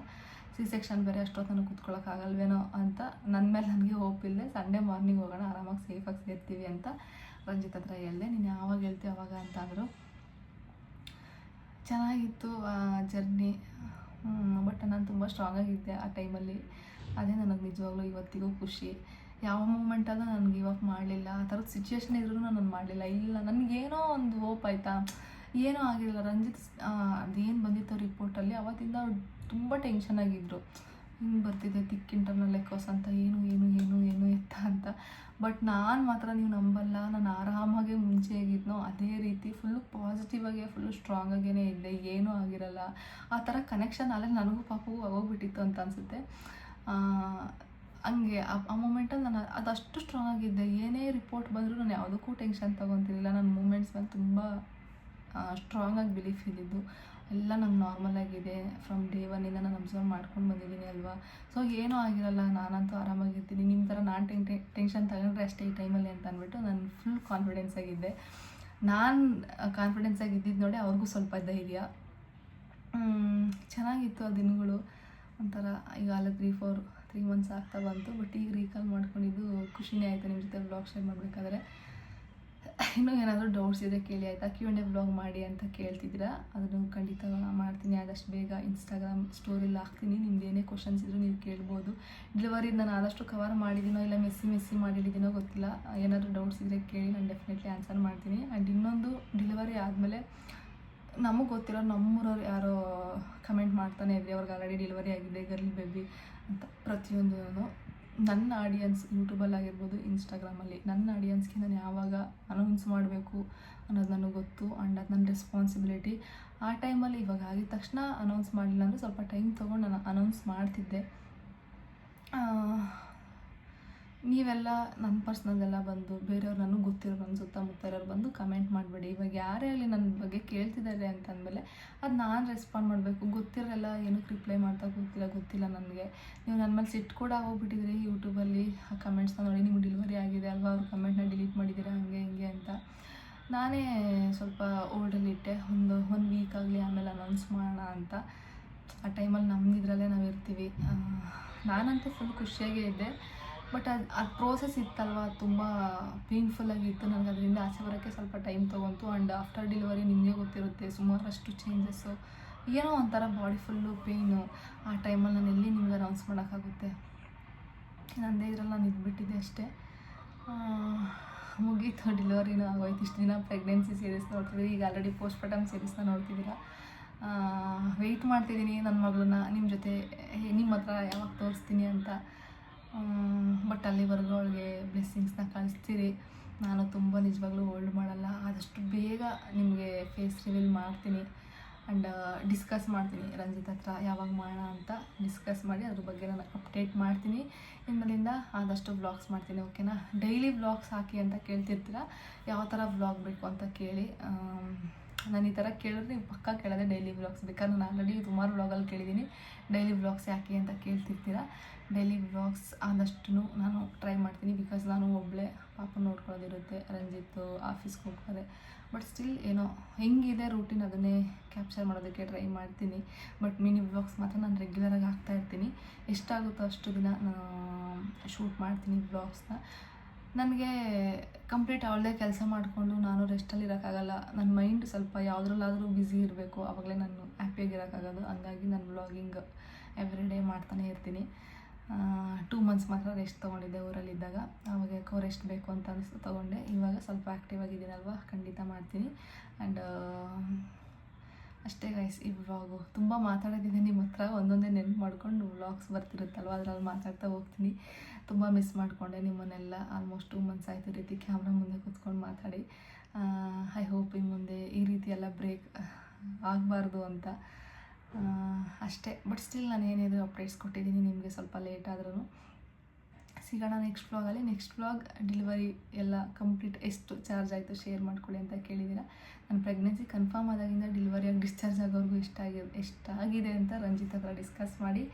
ಸೆಕ್ಷನ್ ಬೇರೆ ಅಷ್ಟೊತ್ತು ನನಗೆ ಕೂತ್ಕೊಳ್ಳೋಕ್ಕಾಗಲ್ವೇನೋ ಅಂತ ನನ್ನ ಮೇಲೆ ನನಗೆ ಹೋಪ್ ಇಲ್ಲದೆ ಸಂಡೇ ಮಾರ್ನಿಂಗ್ ಹೋಗೋಣ, ಆರಾಮಾಗಿ ಸೇಫಾಗಿ ಸೇರ್ತೀವಿ ಅಂತ ರಂಜಿತ್ ಹತ್ರ ಹೇಳಿದೆ. ನೀನು ಯಾವಾಗ ಹೇಳ್ತೀವಿ ಅವಾಗ ಅಂತ ಅಂದರು. ಚೆನ್ನಾಗಿತ್ತು ಜರ್ನಿ, ಬಟ್ ನಾನು ತುಂಬ ಸ್ಟ್ರಾಂಗಾಗಿದ್ದೆ ಆ ಟೈಮಲ್ಲಿ. ಅದೇ ನನಗೆ ನಿಜವಾಗ್ಲೂ ಇವತ್ತಿಗೂ ಖುಷಿ. ಯಾವ ಮೂಮೆಂಟಲ್ಲೂ ನಾನು ಗಿವ್ ಅಪ್ ಮಾಡಲಿಲ್ಲ. ಆ ಥರದ ಸಿಚುವೇಶನ್ ಇದ್ರೂ ನಾನು ಮಾಡಲಿಲ್ಲ. ಇಲ್ಲ, ನನಗೇನೋ ಒಂದು ಹೋಪ್ ಆಯಿತಾ, ಏನೂ ಆಗಿರಲಿಲ್ಲ. ರಂಜಿತ್ ಅದೇನು ಬಂದಿತ್ತು ರಿಪೋರ್ಟಲ್ಲಿ ಅವತ್ತಿಂದ ಅವ್ರು ತುಂಬ ಟೆನ್ಷನ್ ಆಗಿದ್ದರು. ಹಿಂಗೆ ಬರ್ತಿದೆ ಥಿಕ್ ಇಂಟರ್ನಲ್ ಎಕೋಸ್ ಅಂತ, ಏನು ಎತ್ತ ಅಂತ. ಬಟ್ ನಾನು ಮಾತ್ರ ನೀವು ನಂಬಲ್ಲ, ನಾನು ಆರಾಮಾಗೆ ಮುಂಚೆ ಹೇಗಿದ್ನೋ ಅದೇ ರೀತಿ ಫುಲ್ಲು ಪಾಸಿಟಿವ್ ಆಗಿ ಫುಲ್ಲು ಸ್ಟ್ರಾಂಗಾಗೇ ಇದ್ದೆ, ಏನೂ ಆಗಿರಲ್ಲ. ಆ ಥರ ಕನೆಕ್ಷನ್ ಅಲ್ಲೇ ನನಗೂ ಪಾಪಗೂ ಆಗೋಗ್ಬಿಟ್ಟಿತ್ತು ಅಂತ ಅನಿಸುತ್ತೆ. ಹಂಗೆ ಆ ಮೂಮೆಂಟಲ್ಲಿ ನಾನು ಅದಷ್ಟು ಸ್ಟ್ರಾಂಗ್ ಆಗಿದ್ದೆ. ಏನೇ ರಿಪೋರ್ಟ್ ಬಂದರೂ ನಾನು ಯಾವುದಕ್ಕೂ ಟೆನ್ಷನ್ ತೊಗೊತಿರ್ಲಿಲ್ಲ. ನನ್ನ ಮೂಮೆಂಟ್ಸ್ ಮೇಲೆ ತುಂಬ ಸ್ಟ್ರಾಂಗಾಗಿ ಬಿಲೀಫ್ ಇದ್ದಿದ್ದು. ಎಲ್ಲ ನಂಗೆ ನಾರ್ಮಲ್ ಆಗಿದೆ, ಫ್ರಮ್ ಡೇ 1ಇಂದ ನಾನು ಅಬ್ಸರ್ವ್ ಮಾಡ್ಕೊಂಡು ಬಂದಿದ್ದೀನಿ ಅಲ್ವಾ. ಸೊ ಏನೂ ಆಗಿರಲ್ಲ, ನಾನಂತೂ ಆರಾಮಾಗಿರ್ತೀನಿ. ನಿಮ್ಮ ಥರ ನಾನು ಟೆನ್ಷನ್ ತಗೊಂಡ್ರೆ ಅಷ್ಟೇ ಈ ಟೈಮಲ್ಲಿ ಅಂತ ಅಂದ್ಬಿಟ್ಟು ನಾನು ಫುಲ್ ಕಾನ್ಫಿಡೆನ್ಸ್ ಆಗಿದ್ದೆ. ನಾನು ಕಾನ್ಫಿಡೆನ್ಸ್ ಆಗಿದ್ದಿದ್ದು ನೋಡಿ ಅವ್ರಿಗೂ ಸ್ವಲ್ಪ ಧೈರ್ಯ. ಚೆನ್ನಾಗಿತ್ತು ಆ ದಿನಗಳು. ಒಂಥರ ಈಗ ಅಲ್ಲ 3 ಮಂತ್ಸ್ ಆಗ್ತಾ ಬಂತು. ಬಟ್ ಈಗ ರೀಕಾಲ್ ಮಾಡ್ಕೊಂಡಿದ್ದು ಖುಷಿನೇ ಆಯಿತು ನಿಮ್ಮ ಜೊತೆ ವ್ಲಾಗ್ ಶೇರ್ ಮಾಡಬೇಕಾದ್ರೆ. ಇನ್ನೂ ಏನಾದರೂ ಡೌಟ್ಸ್ ಇದೆ ಕೇಳಿ ಆಯಿತಾ. Q&A ವ್ಲಾಗ್ ಮಾಡಿ ಅಂತ ಕೇಳ್ತಿದ್ದೀರಾ, ಅದನ್ನು ಖಂಡಿತ ಮಾಡ್ತೀನಿ. ಆದಷ್ಟು ಬೇಗ ಇನ್ಸ್ಟಾಗ್ರಾಮ್ ಸ್ಟೋರಿಲಿ ಹಾಕ್ತೀನಿ. ನಿಮ್ದು ಏನೇ ಕ್ವಶನ್ಸ್ ಇದ್ದರೂ ನೀವು ಕೇಳ್ಬೋದು. ಡೆಲಿವರಿ ನಾನು ಆದಷ್ಟು ಕವರ್ ಮಾಡಿದ್ದೀನೋ ಇಲ್ಲ ಮೆಸ್ಸಿ ಮಾಡಿಟ್ಟಿದ್ದೀನೋ ಗೊತ್ತಿಲ್ಲ. ಏನಾದರೂ ಡೌಟ್ಸ್ ಇದ್ದರೆ ಕೇಳಿ, ನಾನು ಡೆಫಿನೆಟ್ಲಿ ಆನ್ಸರ್ ಮಾಡ್ತೀನಿ. ಆ್ಯಂಡ್ ಇನ್ನೊಂದು, ಡೆಲಿವರಿ ಆದಮೇಲೆ ನಮಗೆ ಗೊತ್ತಿರೋ ನಮ್ಮೂರವ್ರು ಯಾರೋ ಕಮೆಂಟ್ ಮಾಡ್ತಾನೆ ಇದ್ರಿ, ಅವ್ರಿಗೆ ಆಲ್ರೆಡಿ ಡೆಲಿವರಿ ಆಗಿದೆ, ಗರ್ಲ್ ಬೇಬಿ ಅಂತ. ಪ್ರತಿಯೊಂದೂ ನನ್ನ ಆಡಿಯನ್ಸ್ ಯೂಟ್ಯೂಬಲ್ಲಾಗಿರ್ಬೋದು, ಇನ್ಸ್ಟಾಗ್ರಾಮಲ್ಲಿ ನನ್ನ ಆಡಿಯನ್ಸ್ಗೆ ನಾನು ಯಾವಾಗ ಅನೌನ್ಸ್ ಮಾಡಬೇಕು ಅನ್ನೋದು ನನಗೆ ಗೊತ್ತು. ಆ್ಯಂಡ್ ಅದು ನನ್ನ ರೆಸ್ಪಾನ್ಸಿಬಿಲಿಟಿ. ಆ ಟೈಮಲ್ಲಿ ಇವಾಗ ಆಗಿದ ತಕ್ಷಣ ಅನೌನ್ಸ್ ಮಾಡಲಿಲ್ಲ ಅಂದರೆ ಸ್ವಲ್ಪ ಟೈಮ್ ತೊಗೊಂಡು ನಾನು ಅನೌನ್ಸ್ ಮಾಡ್ತಿದ್ದೆ. ನೀವೆಲ್ಲ ನನ್ನ ಪರ್ಸ್ನಲ್ಲೆಲ್ಲ ಬಂದು ಬೇರೆಯವ್ರು ನನಗೆ ಗೊತ್ತಿರೋ ನನ್ನ ಸುತ್ತಮುತ್ತ ಇರೋರು ಬಂದು ಕಮೆಂಟ್ ಮಾಡಬೇಡಿ. ಇವಾಗ ಯಾರೇ ಆಗಲಿ ನನ್ನ ಬಗ್ಗೆ ಕೇಳ್ತಿದ್ದಾರೆ ಅಂತಂದಮೇಲೆ ಅದು ನಾನು ರೆಸ್ಪಾಂಡ್ ಮಾಡಬೇಕು. ಗೊತ್ತಿರಲ್ಲ, ಏನಕ್ಕೆ ರಿಪ್ಲೈ ಮಾಡ್ತಾ ಗೊತ್ತಿಲ್ಲ ನನಗೆ. ನೀವು ನನ್ನ ಮೇಲೆ ಸಿಟ್ಟು ಕೂಡ ಹೋಗ್ಬಿಟ್ಟಿದ್ರಿ ಯೂಟ್ಯೂಬಲ್ಲಿ ಆ ಕಮೆಂಟ್ಸ್ನ ನೋಡಿ. ನಿಮ್ಗೆ ಡೆಲಿವರಿ ಆಗಿದೆ ಅಲ್ವಾ, ಅವ್ರ ಕಮೆಂಟ್ನ ಡಿಲೀಟ್ ಮಾಡಿದ್ದೀರಾ ಹಂಗೆ ಹಿಂಗೆ ಅಂತ. ನಾನೇ ಸ್ವಲ್ಪ ಓಲ್ಡಲ್ಲಿಟ್ಟೆ, ಒಂದು ವೀಕ್ ಆಗಲಿ ಆಮೇಲೆ ಅನೌನ್ಸ್ ಮಾಡೋಣ ಅಂತ. ಆ ಟೈಮಲ್ಲಿ ನಮ್ಮದ್ರಲ್ಲೇ ನಾವು ಇರ್ತೀವಿ. ನಾನಂತೂ ಫುಲ್ ಖುಷಿಯಾಗೇ ಇದ್ದೆ. ಬಟ್ ಅದು ಪ್ರೋಸೆಸ್ ಇತ್ತಲ್ವ, ತುಂಬ ಪೇನ್ಫುಲ್ಲಾಗಿತ್ತು. ನನಗೆ ಅದರಿಂದ ಆಚೆ ಬರೋಕ್ಕೆ ಸ್ವಲ್ಪ ಟೈಮ್ ತೊಗೊಂತು. ಆ್ಯಂಡ್ ಆಫ್ಟರ್ ಡೆಲಿವರಿ ನಿಮಗೆ ಗೊತ್ತಿರುತ್ತೆ ಸುಮಾರಷ್ಟು ಚೇಂಜಸ್ಸು, ಏನೋ ಒಂಥರ ಬಾಡಿ ಫುಲ್ಲು ಪೇಯ್ನು. ಆ ಟೈಮಲ್ಲಿ ನಾನು ಎಲ್ಲಿ ನಿಮ್ಗೆ ಅನೌನ್ಸ್ ಮಾಡೋಕ್ಕಾಗುತ್ತೆ. ನಂದೇ ಇದ್ರಲ್ಲಿ ನಾನು ಇದ್ಬಿಟ್ಟಿದ್ದೆ ಅಷ್ಟೇ. ಮುಗೀತು, ಡೆಲಿವರಿನೂ ಆಗೋಯ್ತು. ಇಷ್ಟು ದಿನ ಪ್ರೆಗ್ನೆನ್ಸಿ ಸೀರೀಸ್ ನೋಡ್ತಿದ್ದೀವಿ, ಈಗ ಆಲ್ರೆಡಿ ಪೋಸ್ಟ್ಮಾರ್ಟಮ್ ಸೀರೀಸ್ನ ನೋಡ್ತಿದ್ದೀರಾ. ವೆಯ್ಟ್ ಮಾಡ್ತಿದ್ದೀನಿ ನನ್ನ ಮಗಳನ್ನ ನಿಮ್ಮ ಜೊತೆ, ನಿಮ್ಮ ಹತ್ರ ಯಾವಾಗ ತೋರಿಸ್ತೀನಿ ಅಂತ. ಬಟ್ ಅಲ್ಲಿವರೆಗೂ ಅವಳಿಗೆ ಬ್ಲೆಸ್ಸಿಂಗ್ಸ್ನ ಕಳಿಸ್ತೀರಿ. ನಾನು ತುಂಬ ನಿಜವಾಗ್ಲೂ ಹೋಲ್ಡ್ ಮಾಡಲ್ಲ. ಆದಷ್ಟು ಬೇಗ ನಿಮಗೆ ಫೇಸ್ ರಿವೀಲ್ ಮಾಡ್ತೀನಿ. ಆ್ಯಂಡ್ ಡಿಸ್ಕಸ್ ಮಾಡ್ತೀನಿ ರಂಜಿತ್ ಹತ್ರ ಯಾವಾಗ ಮಾಡೋಣ ಅಂತ ಡಿಸ್ಕಸ್ ಮಾಡಿ ಅದ್ರ ಬಗ್ಗೆ ನಾನು ಅಪ್ಡೇಟ್ ಮಾಡ್ತೀನಿ. ಇನ್ಮೇಲಿಂದ ಆದಷ್ಟು ವ್ಲಾಗ್ಸ್ ಮಾಡ್ತೀನಿ, ಓಕೆನಾ. ಡೈಲಿ ವ್ಲಾಗ್ಸ್ ಹಾಕಿ ಅಂತ ಕೇಳ್ತಿರ್ತೀರ, ಯಾವ ಥರ ವ್ಲಾಗ್ ಬೇಕು ಅಂತ ಕೇಳಿ. ನಾನು ಈ ಥರ ಕೇಳಿದ್ರೆ ನೀವು ಪಕ್ಕ ಕೇಳೋದೆ ಡೈಲಿ ವ್ಲಾಗ್ಸ್. ಬೇಕಾದ್ರೆ ನಾನು ಆಲ್ರೆಡಿ ಸುಮಾರು ವ್ಲಾಗಲ್ಲಿ ಕೇಳಿದ್ದೀನಿ ಡೈಲಿ ವ್ಲಾಗ್ಸ್ ಯಾಕೆ ಅಂತ ಕೇಳ್ತಿರ್ತೀರ. ಡೈಲಿ ವ್ಲಾಗ್ಸ್ ಆದಷ್ಟು ನಾನು ಟ್ರೈ ಮಾಡ್ತೀನಿ. ಬಿಕಾಸ್ ನಾನು ಒಬ್ಬಳೇ ಪಾಪ ನೋಡ್ಕೊಳ್ಳೋದಿರುತ್ತೆ, ರಂಜಿತ್ತು ಆಫೀಸ್ಗೆ ಹೋಗ್ತಾರೆ. ಬಟ್ ಸ್ಟಿಲ್ ಏನೋ ಹೆಂಗಿದೆ ರೂಟೀನ್ ಅದನ್ನೇ ಕ್ಯಾಪ್ಚರ್ ಮಾಡೋದಕ್ಕೆ ಟ್ರೈ ಮಾಡ್ತೀನಿ. ಬಟ್ ಮಿನಿ ವ್ಲಾಗ್ಸ್ ಮಾತ್ರ ನಾನು ರೆಗ್ಯುಲರಾಗಿ ಹಾಕ್ತಾಯಿರ್ತೀನಿ. ಎಷ್ಟಾಗುತ್ತೋ ಅಷ್ಟು ದಿನ ನಾನು ಶೂಟ್ ಮಾಡ್ತೀನಿ ವ್ಲಾಗ್ಸ್ನ. ನನಗೆ ಕಂಪ್ಲೀಟ್ ಅವಳದೇ ಕೆಲಸ ಮಾಡಿಕೊಂಡು ನಾನು ರೆಸ್ಟಲ್ಲಿ ಇರೋಕ್ಕಾಗಲ್ಲ. ನನ್ನ ಮೈಂಡ್ ಸ್ವಲ್ಪ ಯಾವುದ್ರಲ್ಲಾದರೂ ಬ್ಯುಸಿ ಇರಬೇಕು, ಆವಾಗಲೇ ನಾನು ಹ್ಯಾಪಿಯಾಗಿರೋಕ್ಕಾಗೋದು. ಹಂಗಾಗಿ ನಾನು ವ್ಲಾಗಿಂಗ್ ಎವ್ರಿ ಡೇ ಮಾಡ್ತಾನೆ ಇರ್ತೀನಿ. 2 months ಮಾತ್ರ ರೆಸ್ಟ್ ತೊಗೊಂಡಿದ್ದೆ ಊರಲ್ಲಿದ್ದಾಗ. ಆವಾಗ ಯಾಕೋ ರೆಸ್ಟ್ ಬೇಕು ಅಂತ ಅನಿಸ್ತು, ತೊಗೊಂಡೆ. ಇವಾಗ ಸ್ವಲ್ಪ ಆ್ಯಕ್ಟಿವ್ ಆಗಿದ್ದೀನಲ್ವ, ಖಂಡಿತ ಮಾಡ್ತೀನಿ. ಆ್ಯಂಡ್ ಅಷ್ಟೇ ಗೈಸ್, ಈ ವ್ಲಾಗು ತುಂಬ ಮಾತಾಡೋದಿದೆ ನಿಮ್ಮ ಹತ್ರ. ಒಂದೊಂದೇ ನೆನ್ಪು ಮಾಡ್ಕೊಂಡು ವ್ಲಾಗ್ಸ್ ಬರ್ತಿರುತ್ತಲ್ವ, ಅದರಲ್ಲಿ ಮಾತಾಡ್ತಾ ಹೋಗ್ತೀನಿ. ತುಂಬ ಮಿಸ್ ಮಾಡಿಕೊಂಡೆ ನಿಮ್ಮನ್ನೆಲ್ಲ. ಆಲ್ಮೋಸ್ಟ್ 2 months ಆಯಿತು ರೀತಿ ಕ್ಯಾಮ್ರಾ ಮುಂದೆ ಕೂತ್ಕೊಂಡು ಮಾತಾಡಿ. ಐ ಹೋಪ್ ಇನ್ನು ಮುಂದೆ ಈ ರೀತಿ ಎಲ್ಲ ಬ್ರೇಕ್ ಆಗಬಾರ್ದು ಅಂತ ಅಷ್ಟೇ. ಬಟ್ ಸ್ಟಿಲ್ ನಾನು ಏನಿದ್ರು ಅಪ್ಡೇಟ್ಸ್ ಕೊಟ್ಟಿದ್ದೀನಿ ನಿಮಗೆ, ಸ್ವಲ್ಪ ಲೇಟ್ ಆದ್ರೂ. ಸಿಗೋಣ ನೆಕ್ಸ್ಟ್ ವ್ಲಾಗಲ್ಲಿ. ನೆಕ್ಸ್ಟ್ ವ್ಲಾಗ್ ಡೆಲಿವರಿ ಎಲ್ಲ ಕಂಪ್ಲೀಟ್ ಎಷ್ಟು ಚಾರ್ಜ್ ಆಯಿತು ಶೇರ್ ಮಾಡ್ಕೊಳ್ಳಿ ಅಂತ ಕೇಳಿದ್ದೀರಾ. ನನ್ನ ಪ್ರೆಗ್ನೆನ್ಸಿ ಕನ್ಫರ್ಮ್ ಆದಾಗಿಂದ ಡೆಲಿವರಿಯಾಗಿ ಡಿಸ್ಚಾರ್ಜ್ ಆಗೋವರೆಗೂ ಎಷ್ಟಾಗಿದೆ ಅಂತ ರಂಜಿತ್ ಹತ್ರ ಡಿಸ್ಕಸ್ ಮಾಡಿ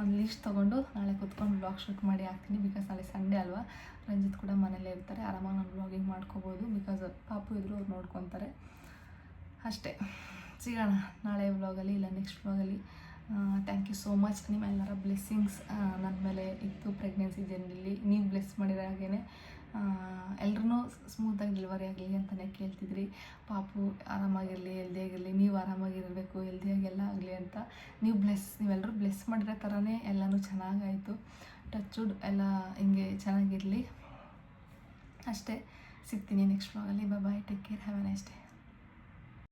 ಒಂದು ಲೀಸ್ಟ್ ತೊಗೊಂಡು ನಾಳೆ ಕೂತ್ಕೊಂಡು ವ್ಲಾಗ್ ಶೂಟ್ ಮಾಡಿ ಹಾಕ್ತೀನಿ. ಬಿಕಾಸ್ ನಾಳೆ ಸಂಡೇ ಅಲ್ವಾ, ರಂಜಿತ್ ಕೂಡ ಮನೇಲೇ ಇರ್ತಾರೆ, ಆರಾಮಾಗಿ ನಾನು ವ್ಲಾಗಿಂಗ್ ಮಾಡ್ಕೋಬೋದು. ಬಿಕಾಸ್ ಪಾಪು ಇದ್ದರೂ ಅವ್ರು ನೋಡ್ಕೊತಾರೆ. ಅಷ್ಟೇ, ಸಿಗೋಣ ನಾಳೆ ವ್ಲಾಗಲ್ಲಿ ಇಲ್ಲ ನೆಕ್ಸ್ಟ್ ವ್ಲಾಗಲ್ಲಿ. Thank you so much. ನಿಮ್ಮೆಲ್ಲರ ಬ್ಲೆಸ್ಸಿಂಗ್ಸ್ ನನ್ನ ಮೇಲೆ ಇತ್ತು ಪ್ರೆಗ್ನೆನ್ಸಿ ಜರ್ನಿಲಿ. ನೀವು ಬ್ಲೆಸ್ ಮಾಡಿರೋ ಹಾಗೇ ಎಲ್ಲರೂ ಸ್ಮೂತಾಗಿ ಡೆಲಿವರಿ ಆಗಲಿ ಅಂತಲೇ ಕೇಳ್ತಿದ್ರಿ. ಪಾಪು ಆರಾಮಾಗಿರಲಿ, ಹೆಲ್ದಿಯಾಗಿರಲಿ, ನೀವು ಆರಾಮಾಗಿರಬೇಕು, ಹೆಲ್ದಿಯಾಗೆಲ್ಲ ಆಗಲಿ ಅಂತ ನೀವೆಲ್ಲರೂ ಬ್ಲೆಸ್ ಮಾಡಿರೋ ಥರನೇ ಎಲ್ಲನೂ ಚೆನ್ನಾಗಾಯಿತು. ಟಚ್ವುಡ್ ಎಲ್ಲ ಹಿಂಗೆ ಚೆನ್ನಾಗಿರಲಿ. ಅಷ್ಟೇ, ಸಿಗ್ತೀನಿ ನೆಕ್ಸ್ಟ್ ವ್ಲಾಗಲ್ಲಿ. Bye, take care, have a nice day.